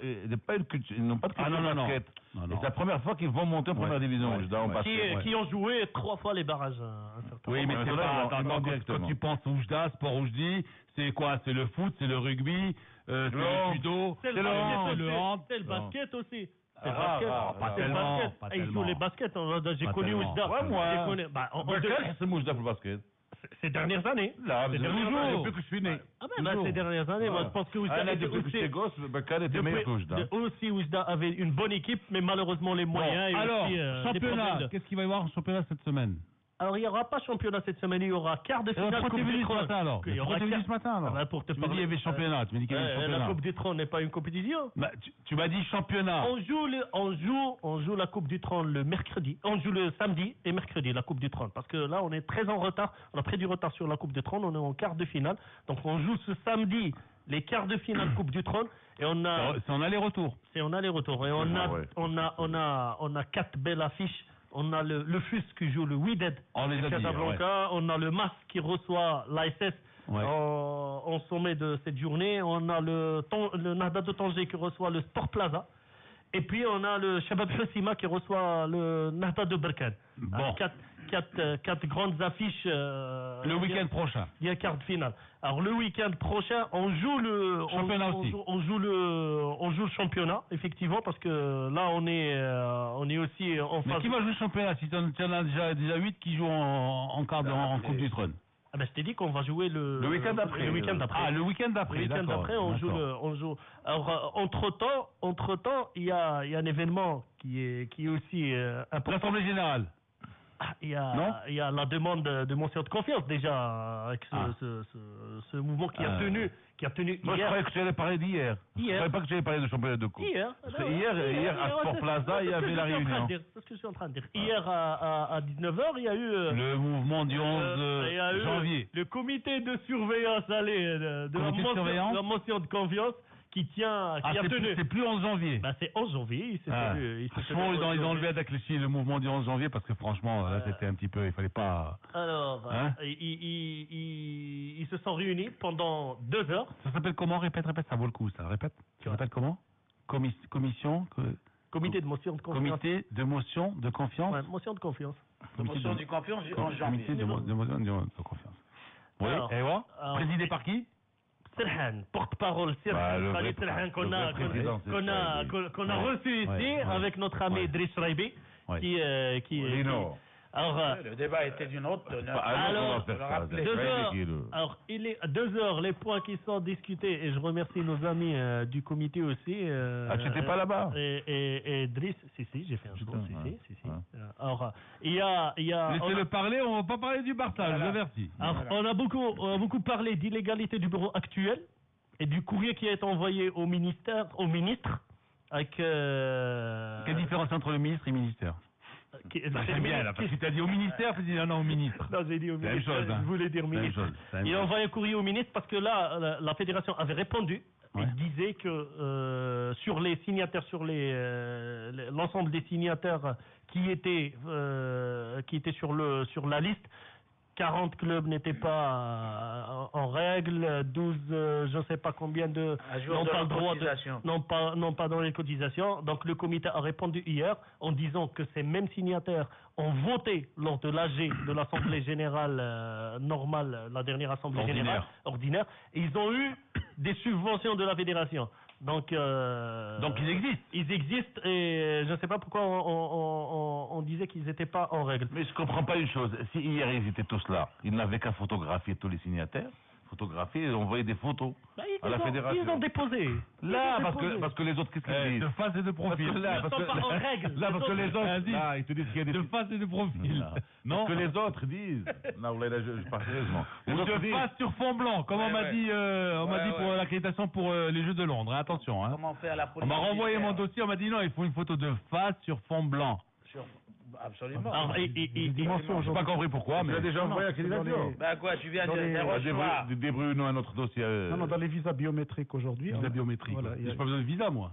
une culture, ils n'ont pas de culture de basket. Et c'est la première fois qu'ils vont monter en première division. Qui ont joué 3 fois les barrages. Oui, mais c'est pas quand tu penses Oujda, Sport Oujdi, c'est quoi? C'est le foot, c'est le rugby, c'est le judo, c'est le hand, c'est le basket aussi. Pas tellement. Ils jouent les baskets. J'ai connu Oujda. C'est Oujda pour le basket. Ces dernières années. Là, depuis que je suis né. Ces dernières années, moi je pense que Oujda depuis que j'étais gosse, Bakane était meilleur que Oujda. Aussi Oujda avait une bonne équipe, mais malheureusement les moyens. Alors, championnat, qu'est-ce qu'il va y avoir en championnat cette semaine? Alors, il n'y aura pas championnat cette semaine, il y aura quart de finale. Pourquoi tu es venu ce matin alors? Il y aura Pourquoi tu es venu ce matin alors? Pour te tu m'as dit qu'il y avait championnat. Tu m'as dit qu'il y avait championnat. La Coupe du Trône n'est pas une compétition. Bah, tu m'as dit championnat. On joue la Coupe du Trône le mercredi. On joue le samedi et mercredi la Coupe du Trône. Parce que là, on est très en retard. On a pris du retard sur la Coupe du Trône. On est en quart de finale. Donc, on joue ce samedi les quarts de finale Coupe du Trône. Et on a. C'est en aller-retour. C'est en aller-retour. Et on a 4 belles affiches. On a le FUS qui joue le Wydad Casablanca. On a le MAS qui reçoit l'ASS en sommet de cette journée. On a le Nahda de Tanger qui reçoit le Sport Plaza. Et puis on a le Shabab Hussima qui reçoit le Nahda de Berkane. Bon. Quatre grandes affiches. Le week-end prochain. Il y a quart de finale. Alors le week-end prochain, on joue le championnat aussi. On joue le championnat, effectivement, parce que là on est aussi en phase. Mais qui va jouer le championnat si tu en as déjà 8 qui jouent en Coupe du Trône? Ah ben je t'ai dit qu'on va jouer le week-end d'après. Le week-end d'après. Ah, le week-end d'après. Le week-end d'après, on joue. Alors entre temps, il y a un événement qui est aussi important. L'Assemblée générale. Il y a la demande de motion de confiance déjà avec ce mouvement qui a tenu Moi, hier. je croyais que tu allais parler d'hier. Je ne savais pas que tu allais parler de championnat de coupe. Hier, à Sport Plaza, il y avait la réunion. C'est ce que je suis en train de dire. Hier à 19h, il y a eu le mouvement du 11 janvier. Le comité de surveillance de la motion de confiance qui a tenu. C'est plus 11 janvier. Bah, c'est 11 janvier. Ils ont enlevé avec le mouvement du 11 janvier parce que franchement, là, c'était un petit peu, il fallait pas. Alors, ils se sont réunis pendant 2 heures. Ça s'appelle comment? Répète, ça vaut le coup, ça. Répète. Ça s'appelle comment? Commission. Comité de motion de confiance. Comité de motion de confiance. Ouais, motion de confiance. Motion de confiance en janvier. Comité de motion de confiance. Oui. Et voilà. Présidé par qui? Serhan, porte-parole Khalid Serhan qu'on a reçu ici avec notre ami Idriss Raibi qui Alors, le débat était d'une autre teneur. Alors, 2 heures, les points qui sont discutés, et je remercie nos amis du comité aussi. Tu n'étais pas là-bas? Et Driss, si, j'ai fait un tour, si. Alors, il y a... Laissez-le parler, on ne va pas parler du Barça, je vous avertis. Alors, on a beaucoup parlé d'illégalité du bureau actuel et du courrier qui est envoyé au ministre, avec... Quelle différence entre le ministre et le ministère? J'aime bien là, parce que tu as dit au ministère, tu as dit non au ministre. Non, j'ai dit au ministre. Chose, hein. Je voulais dire ministre. Il a envoyé un courrier au ministre parce que là, la fédération avait répondu et disait que sur les signataires, sur l'ensemble des signataires qui étaient sur la liste, 40 clubs n'étaient pas en règle, 12, je ne sais pas combien n'ont pas le droit n'ont pas dans les cotisations. Donc le comité a répondu hier en disant que ces mêmes signataires ont voté lors de l'AG de l'Assemblée Générale normale, la dernière Assemblée Générale ordinaire, et ils ont eu des subventions de la fédération. Donc ils existent. Ils existent et je ne sais pas pourquoi on disait qu'ils n'étaient pas en règle. Mais je ne comprends pas une chose. Si hier ils étaient tous là, ils n'avaient qu'à photographier tous les signataires, photographier et envoyer des photos à la fédération. Ils ont déposé. Là, parce que les autres, qu'est-ce qu'ils disent? De face et de profil. Ils ne sont pas en règle. Là, parce que les autres disent. Là, ils te disent qu'il y a des... De face et de profil. Non. Parce que les autres disent. Non, là, je parle sérieusement. De face sur fond blanc, comme on m'a dit pour l'accréditation pour les Jeux de Londres. Attention. Comment faire la police? On m'a renvoyé mon dossier, on m'a dit non, il faut une photo de face sur fond blanc. Absolument. Alors, je n'ai pas compris pourquoi, mais... Tu as déjà envoyé la candidature? Ben quoi, tu viens de débrouille-nous un autre dossier. Non, dans les visas biométriques aujourd'hui. Visa biométrique. Voilà, j'ai pas besoin de visa, moi.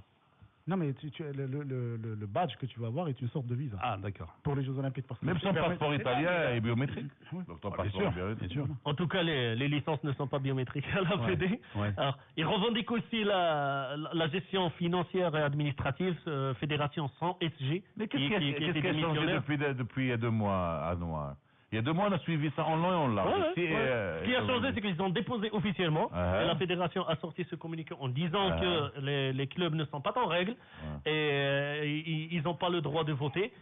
Non, mais le badge que tu vas avoir est une sorte de visa. Ah, d'accord. Pour les Jeux Olympiques. Parce que même son passeport italien est biométrique. Donc ton passeport est biométrique. Bien sûr. En tout cas, les licences ne sont pas biométriques à la Fédé. Alors, ils revendiquent aussi la gestion financière et administrative, fédération sans SG. Mais qu'est-ce qui a changé depuis 2 mois à Noir? Il y a 2 mois, on a suivi ça en long et en large. Ce qui a changé, c'est qu'ils ont déposé officiellement, et la fédération a sorti ce communiqué en disant que les clubs ne sont pas en règle, et ils n'ont pas le droit de voter.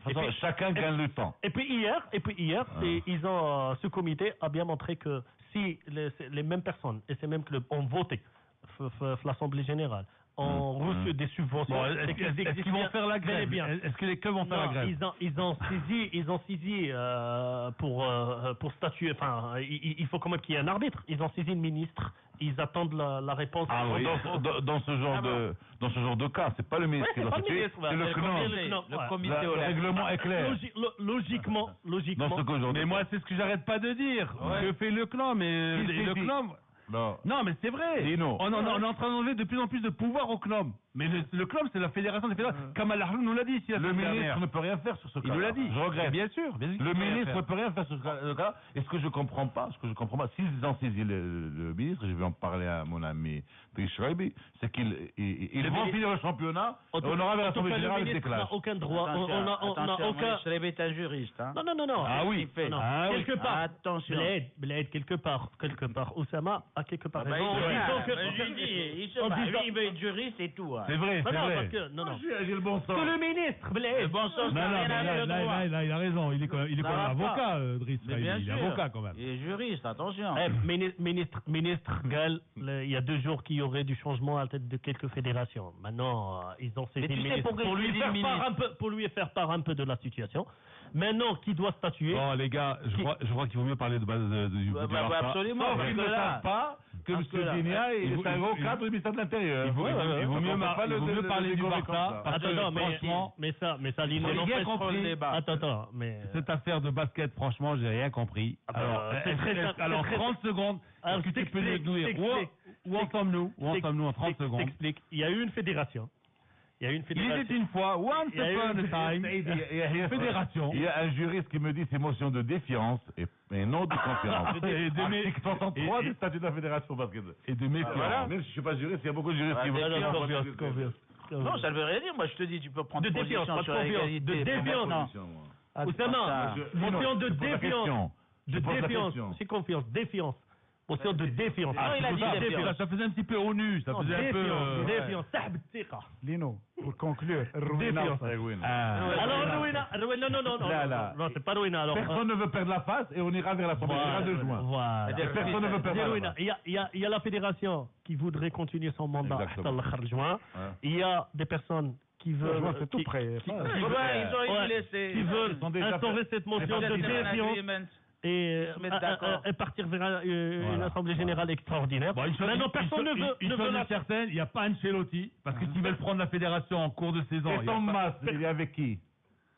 Chacun gagne le temps. Et puis hier, ce comité a bien montré que si les mêmes personnes et ces mêmes clubs ont voté l'Assemblée Générale, ont reçu des subventions. Bon, est-ce qu'ils vont faire la grève? Est-ce que les clubs vont faire la grève? Ils ont saisi pour statuer. Enfin, il faut quand même qu'il y ait un arbitre. Ils ont saisi le ministre. Ils attendent la réponse. Ah oui. Dans ce genre de cas, c'est pas le ministre qui l'a statué, c'est le CNOM. Le comité Le règlement est clair. Logiquement. Mais moi, c'est ce que j'arrête pas de dire. Que fait le CNOM? Et le CNOM. Non, mais c'est vrai. On est en train d'enlever de plus en plus de pouvoir au CNOM. Mais le CNOM, c'est la fédération des fédérations. Kamal Ahloun nous l'a dit ici. Le ministre ne peut rien faire sur ce cas. Il nous l'a dit. Je regrette. Bien sûr. Le ministre ne peut rien faire sur ce cas. Et ce que je comprends pas, s'ils ont saisi le ministre, je vais en parler à mon ami Trichreibi, c'est qu'ils vont finir le championnat. On aura l'Assemblée générale avec des classes. On n'a aucun droit. On n'a aucun. Trichreibi est un juriste. Hein. Non. Ah oui. Quelque part. Attention. Bled, quelque part. Oussama a quelque part. Il veut être juriste et tout. C'est vrai, c'est vrai. Non. J'ai le bon sens. C'est le ministre, Bled. Le bon sens, là, il a raison. Il est quand même avocat, Driss. Il est avocat quand même. Il est juriste, attention. Ministre Gal, il y a 2 jours qu'il y aurait du changement à la tête de quelques fédérations. Maintenant, ils ont saisi le ministre pour lui faire part un peu de la situation. Maintenant, qui doit statuer? Bon, les gars, je crois qu'il vaut mieux parler du absolument. Ils ne savent pas que M. Génia est un avocat du ministère de l'Intérieur. Il vaut mieux parler du Barça. Attends, mais ça, Lino, j'ai rien compris. Le débat. Attends, mais cette affaire de basket, franchement, j'ai rien compris. Alors, 30 secondes. Est-ce que tu peux nous dire où en sommes-nous en 30 secondes? T'explique. Il y a eu une fédération. Il était une fois, once upon a time, fédération. Il y a un juriste qui me dit c'est motion de défiance et non de confiance. Article 63 du statut de la fédération basket. Et de méfiance. Voilà. Même si je ne suis pas juriste, il y a beaucoup de juristes qui me confiance. Non, ça ne veut rien dire. Moi, je te dis, tu peux prendre position sur l'égalité. De défiance. Oussama, motion de défiance. C'est confiance, défiance. Motion de défiance. Il a dit défiance. Ça faisait un petit peu ONU. Ça faisait un peu. Défiance. Lino, pour conclure. Défiance. Alors, Rouina, non, c'est pas Rouina. Personne ne veut perdre la face et on ira vers l'Assemblée générale de juin. Voilà. Personne ne veut perdre la face. Il y a la fédération qui voudrait continuer son mandat jusqu'à le juin. Il y a des personnes qui veulent. C'est tout près. Qui veulent instaurer cette motion de défiance. Et partir vers une assemblée générale extraordinaire. Maintenant, personne ne veut. Une chose est certaine, il n'y a pas Ancelotti, parce que s'ils veulent prendre la fédération en cours de saison. Et Thomas, il est avec qui?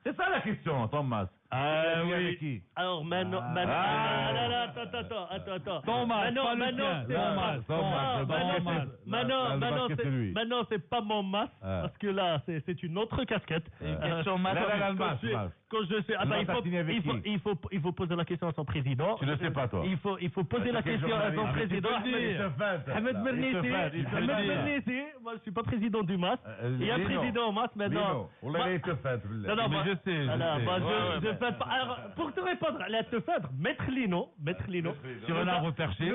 C'est ça la question, Thomas. Oui. Avec qui? Alors maintenant. Attends. Thomas, Maintenant, c'est pas mon masque, parce que là, c'est une autre casquette. Quand je sais, il faut poser la question à son président. Tu ne sais pas, toi. Il faut poser la question à son président. Ahmed Mernisi. Moi, je suis pas président du MAS. Il y a un président au MAS maintenant. On l'avait été fait. Mais je sais. Alors, pour te répondre, la Tefadre, Maître Lino, sur un arbre perché.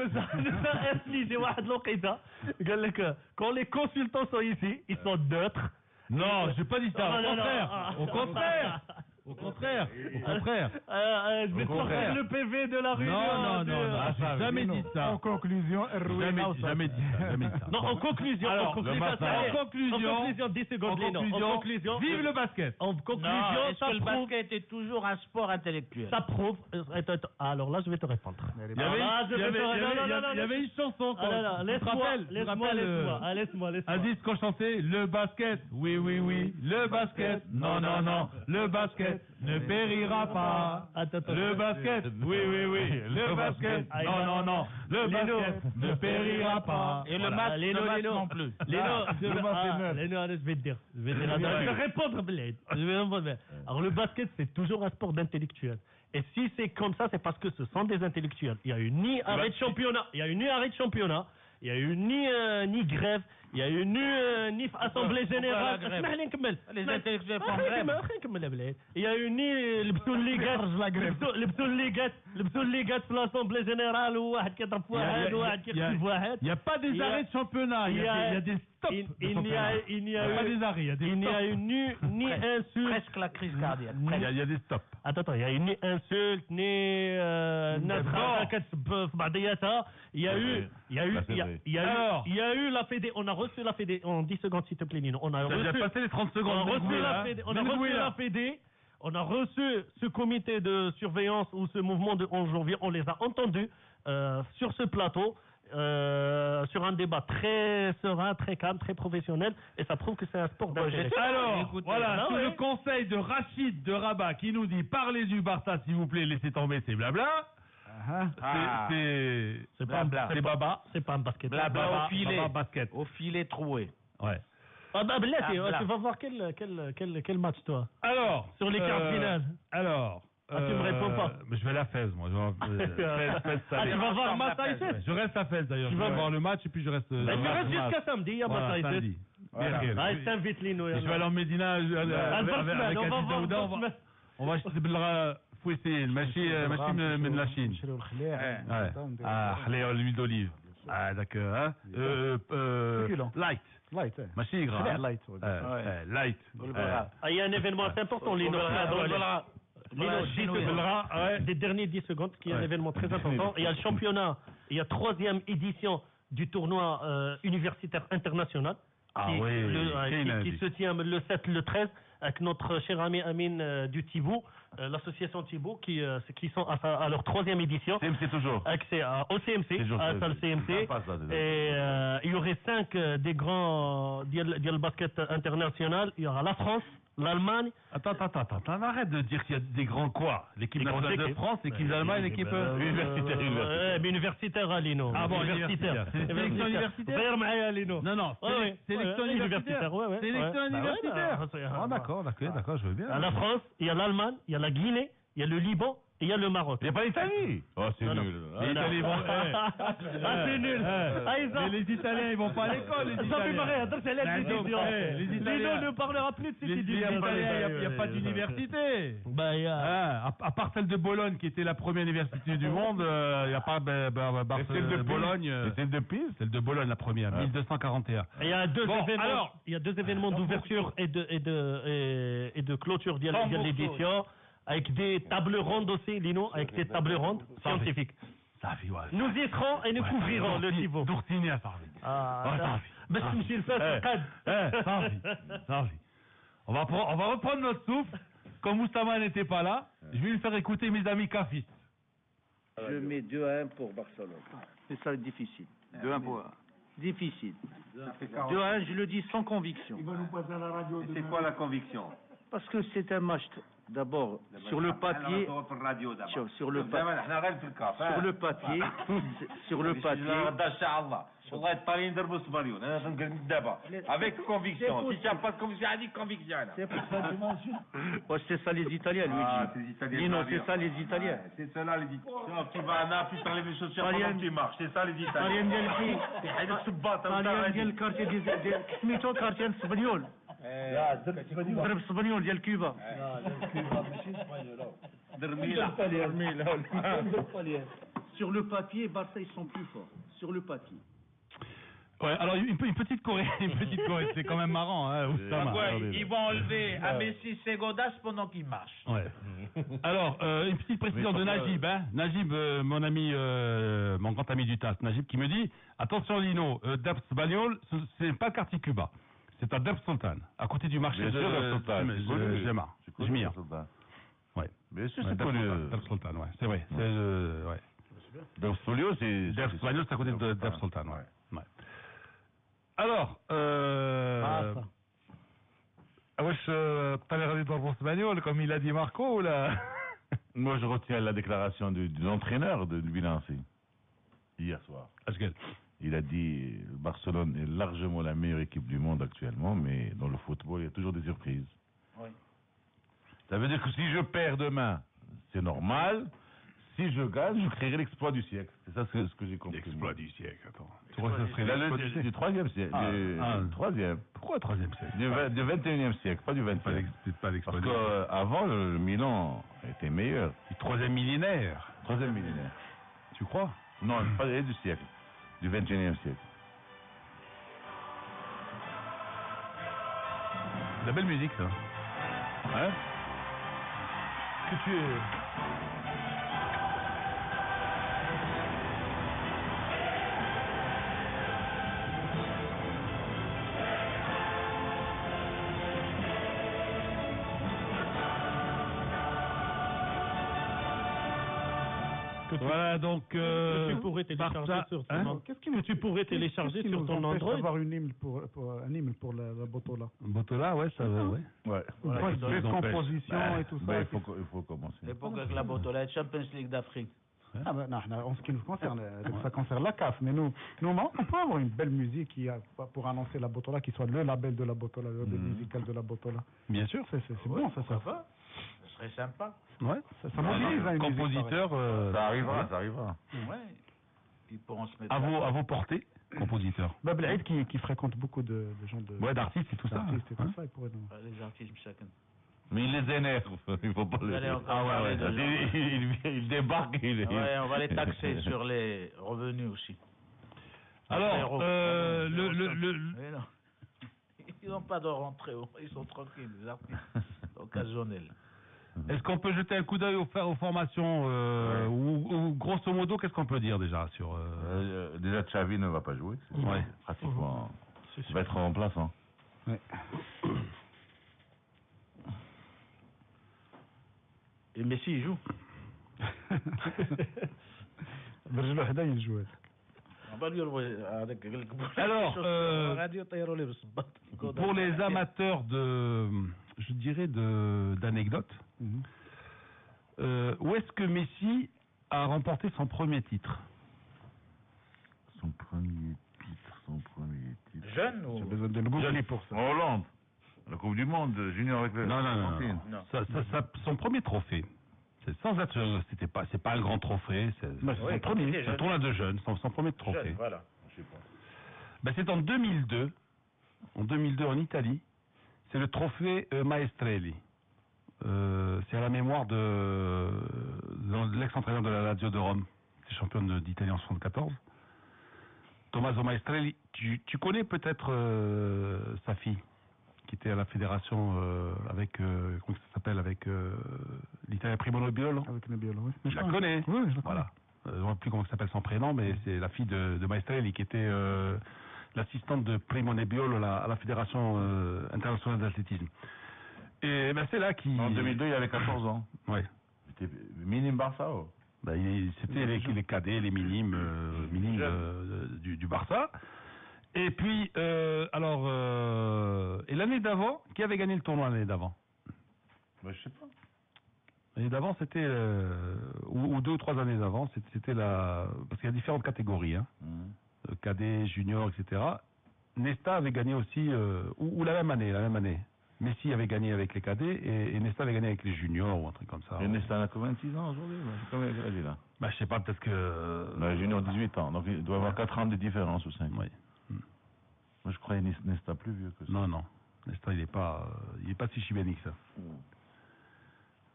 Quand les consultants sont ici, ils sont neutres. Non, j'ai pas dit ça. Au contraire. Je vais sortir le PV de la réunion. Non, j'ai jamais dit ça. En conclusion, jamais dit ça. Non, en conclusion, 10 secondes, en conclusion, vive le basket. En conclusion, ça le basket est toujours un sport intellectuel. Ça prouve. Alors là, je vais te répondre. Il y avait une chanson. Laisse-moi. Un disque qu'on chantait, le basket, oui, le basket, non, le basket ne périra pas. Le basket, oui, le basket, non, le basket ne périra pas. Et le match non plus. Je vais te dire. Je vais répondre, Bled. Alors le basket, c'est toujours un sport d'intellectuels. Et si c'est comme ça, c'est parce que ce sont des intellectuels. Il y a eu ni arrêt de championnat, il y a eu ni grève, il y a eu ni assemblée générale. Les intellectuels font grève. Il y a eu ni le Bsouligat في l'assemblée générale وواحد كيضرب في واحد وواحد كيقتل في واحد. Il n'y a pas des arrêts de championnat, il y a des stops. Il n'y a eu ni insulte. Presque la crise cardiaque. Il y a des stops. Attends, il y a eu ni insulte, ni il y a eu la fédé. On a reçu la Fédé, en 10 secondes s'il te plaît Nino, on a déjà passé les 30 secondes. On a reçu la Fédé, on a reçu ce comité de surveillance ou ce mouvement de 11 janvier, on les a entendus sur ce plateau. Sur un débat très serein, très calme, très professionnel, et ça prouve que c'est un sport d'intérêt. Alors, voilà, sous le conseil de Rachid de Rabat qui nous dit parlez du Barça s'il vous plaît, laissez tomber ces blabla. C'est pas un blabla. C'est Baba, c'est pas un basket. Blabla au filet. Baba basket. Au filet troué. Ouais. Ah bah tu vas voir quel match toi. Alors, sur les quarts finales. Alors. Tu me réponds pas. Mais je vais à Fès, moi. Fès, tu vas voir Marseille Fès. Je reste à Fès d'ailleurs. Je vais voir le match et puis je reste. Tu restes jusqu'à samedi à Marseille Fès. Je t'invite Lino. Je vais aller en Médina avec Adil Daouda. On va acheter Fouessine, machine de la Chine. L'huile d'olive. Ah d'accord. Light. Machine gras. Light. Il y a un événement assez important, Lino. Des derniers 10 secondes, qui est un événement très important. Il y a le championnat, il y a 3e édition du tournoi universitaire international qui se tient le 7, le 13 avec notre cher ami Amine du Thibaut, l'association Thibaut qui sont à leur 3e édition. CMC toujours. Accès au CMC, à la salle CMC. Et il y aurait 5 des grands du basket international. Il y aura la France, l'Allemagne. Attends, arrête de dire qu'il y a des grands quoi. L'équipe nationale de France, l'équipe d'Allemagne, l'équipe universitaire. Universitaire à Lino. Ah bon, universitaire. C'est sélection universitaire. Lino. Non, sélection universitaire. Sélection universitaire. Ah d'accord, je veux bien. À la France, il y a l'Allemagne, il y a la Guinée, il y a le Liban. Et il y a le Maroc. Il n'y a pas l'Italie. Oh, c'est nul. Les Italiens vont. C'est nul. Mais les Italiens, ils vont pas à l'école. Ça fait marrer. C'est les Italiens ne parlera plus de cette édition. Il n'y a pas d'université. À part celle de Bologne, qui était la première université du monde, il n'y a pas celle de Bologne. Celle de Pise. Celle de Bologne, la première, 1241. Il y a 2 événements d'ouverture et de clôture de l'édition. Avec des tables rondes aussi, Lino, avec des tables rondes scientifiques. Nous y serons et nous couvrirons le niveau. Dourtini à Sarvi. Mais je me suis fait Sarvi. On va reprendre notre souffle. Comme Moustapha n'était pas là, je vais lui faire écouter mes amis cafistes. Je mets 2-1 pour Barcelone. C'est ça difficile. 2-1 pour... Difficile. 2-1, je le dis sans conviction. Il va nous passer à la radio. C'est quoi la conviction? Parce que c'est un match, d'abord, sur le papier, sur le papier, avec conviction. Si tu n'as pas de conviction, dis conviction. C'est ça les Italiens, lui. Non, c'est ça les Italiens. C'est ça les Italiens. Tu vas à Naples, tu enlèves les chaussures pendant que tu marches. C'est ça les Italiens. ضرب اسبانيول ديال كوبا Sur le papier, Barça ils sont plus forts. Sur le papier. Ouais, alors une petite Corée, c'est quand même marrant, hein. Ils vont enlever à Messi ses godasses pendant qu'il marche. Ouais. Alors une petite précision de Najib, hein. Najib, mon ami, mon grand ami du TAS, Najib, qui me dit attention Lino, Debs Bagnol, c'est pas le quartier Cuba. C'est à Debs Sultan, à côté du marché de Gemma. Jmir. Ouais. Bien sûr, c'est connu. Debs Sultan, ouais. C'est vrai. Debs Folio, c'est. Debs Bagnol, c'est à côté de Debs Sultan, ouais. Alors, t'as l'air de voir Bagnol, comme il a dit Marco, ou là? Moi, je retiens la déclaration de l'entraîneur de Bilanci, hier soir. Il a dit Barcelone est largement la meilleure équipe du monde actuellement, mais dans le football, il y a toujours des surprises. Oui. Ça veut dire que si je perds demain, c'est normal. Si je gagne, je créerai l'exploit du siècle. C'est ça ce que j'ai compris. L'exploit du siècle, attends. Du 3e siècle. Du 3e. Pourquoi 3e siècle? Du 21e siècle, pas du 20e. Pas l'exploit. Parce qu'avant, le Milan était meilleur. Du 3e millénaire. 3e millénaire. Tu crois? Non, pas du siècle. Du 21e siècle. La belle musique, ça. Hein? Que tu es... Voilà, donc que tu pourrais télécharger sur ton tu pourrais télécharger sur ton Android. Avoir un hymne pour la Botola. Botola, ouais, ça va, ouais. Les compositions et tout ça. Il faut commencer. L'époque avec la Botola, Champions League d'Afrique. Ah ben, non, en ce qui nous concerne, ça concerne la CAF, mais nous, on peut avoir une belle musique pour annoncer la Botola, qui soit le label de la Botola, le label musical de la Botola. Bien sûr. C'est bon, ça va. Ce serait sympa. Ouais. Ça mobilise un compositeur. Ça arrivera. Ouais. Ils pourront se mettre. À vos portées, compositeur. Bab Laïd qui fréquente beaucoup de gens de. Ouais, d'artistes et tout ça. Il pourrait nous. Les artistes, chacun. Mais il les énerve, il faut pas les... Il débarque, Ouais, on va les taxer sur les revenus aussi. Alors, ils n'ont pas de rentrée, ils sont tranquilles, les artistes occasionnels. Est-ce qu'on peut jeter un coup d'œil aux formations ou grosso modo, qu'est-ce qu'on peut dire déjà sur... Déjà, Xavi ne va pas jouer, pratiquement. Il va être remplaçant. Ouais. Et Messi, il joue. il joue. Alors, pour les amateurs je dirais d'anecdotes, où est-ce que Messi a remporté son premier titre? Son premier titre. Jeune ou... J'ai besoin de googler pour ça. En Hollande. La Coupe du Monde junior avec le... Non. Son premier trophée. C'est pas un grand trophée. C'est son premier. Un tournoi de jeunes. Son premier trophée. Jeune, voilà. Je sais pas. Ben, c'est en 2002. En 2002 en Italie. C'est le trophée Maestrelli. C'est à la mémoire de l'ex-entraîneur de la Lazio de Rome. C'est champion d'Italie en 74. Tommaso Maestrelli. Tu connais peut-être sa fille, qui était à la fédération avec comment ça s'appelle, avec l'Italien Primo Nebbiolo. Avec Nebbiolo, oui. Je la connais. Oui, je la connais. Voilà. Je ne sais plus comment s'appelle son prénom, mais c'est la fille de Maestrelli qui était l'assistante de Primo Nebbiolo à la fédération internationale d'athlétisme. Et ben c'est là qui. En 2002, il avait 14 ans. Ouais. C'était minime Barça. C'était les cadets, les minimes du Barça. Et puis, et l'année d'avant, qui avait gagné le tournoi l'année d'avant? Je sais pas. L'année d'avant, c'était, ou 2 ou 3 années d'avant, c'était parce qu'il y a différentes catégories, hein. Cadets, juniors, etc. Nesta avait gagné aussi, ou la même année. Messi avait gagné avec les cadets et Nesta avait gagné avec les juniors ou un truc comme ça. Et Nesta a que 26 ans aujourd'hui. Combien il est là? Je sais pas, peut-être que... junior 18 ans, donc il doit avoir 4 ans de différence ou 5. Oui. Moi, je croyais Nesta plus vieux que ça. Non. Nesta, il est pas si chibénique, ça.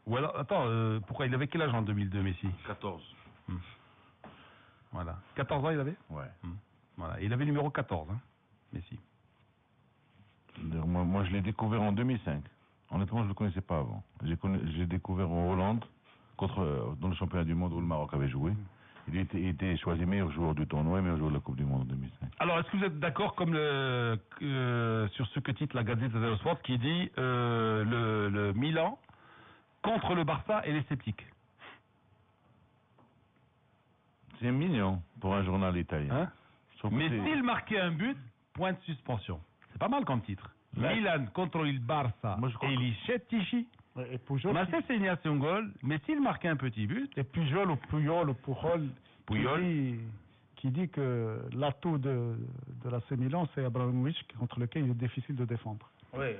Ou alors, attends, pourquoi il avait quel âge en 2002, Messi? 14. Voilà. 14 ans, il avait? Ouais. Voilà. Il avait numéro 14, hein, Messi. Moi, je l'ai découvert en 2005. Honnêtement, je ne le connaissais pas avant. J'ai découvert en Hollande, dans le championnat du monde où le Maroc avait joué. Il était choisi meilleur joueur du tournoi et meilleur joueur de la Coupe du Monde en 2005. Alors, est-ce que vous êtes d'accord comme sur ce que titre la Gazette dello Sport qui dit le Milan contre le Barça et les sceptiques? C'est mignon pour un journal italien. Mais s'il marquait un but, point de suspension. C'est pas mal comme titre. Milan contre il Barça et les Scettici. Et Pujol. Ma c'est un goal, mais s'il marquait un petit but. Et Pujol qui dit que l'atout de l'AC Milan, c'est Abramovich, contre lequel il est difficile de défendre. Oui.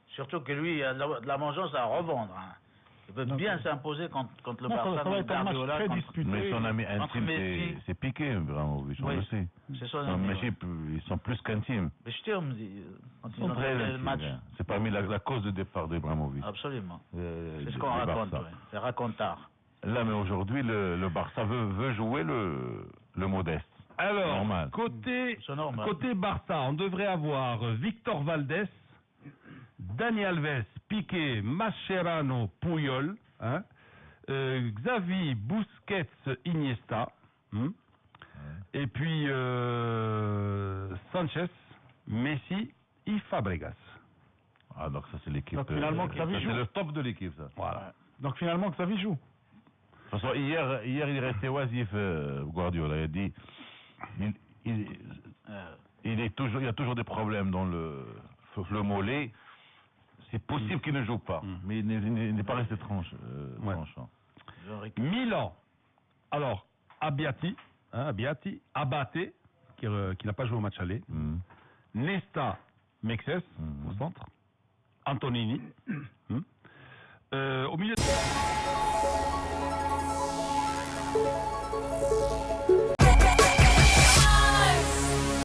Surtout que lui, il a de la vengeance à revendre. Hein. Il peut bien s'imposer contre le Barça. Ça va être un match très disputé. Mais son ami intime, c'est Piqué, Abramovich, on le sait. C'est son ami. Mais ils sont plus qu'intimes. Mais je te dis, quand il le match. C'est parmi la cause de départ d'Abramovich. Absolument. C'est ce qu'on raconte. C'est racontard. Là, mais aujourd'hui, le Barça veut jouer le modeste. Alors, normal. Côté Barça, on devrait avoir Victor Valdés, Dani Alves, Piqué, Mascherano, Puyol, Xavi, Busquets, Iniesta, et puis Sanchez, Messi et Fabregas. Ah, donc ça c'est l'équipe. Donc finalement, Xavi joue. C'est le top de l'équipe, ça. Voilà. Donc finalement, Xavi joue. toute façon, hier, il est resté oisif, Guardiola. Il a dit, il y a toujours des problèmes dans le mollet. C'est possible qu'il ne joue pas, mais il n'est pas resté tranchant. Milan. Alors, Abbiati, Abate, qui n'a pas joué au match aller. Nesta, Mexes, au centre. Antonini. Au milieu de...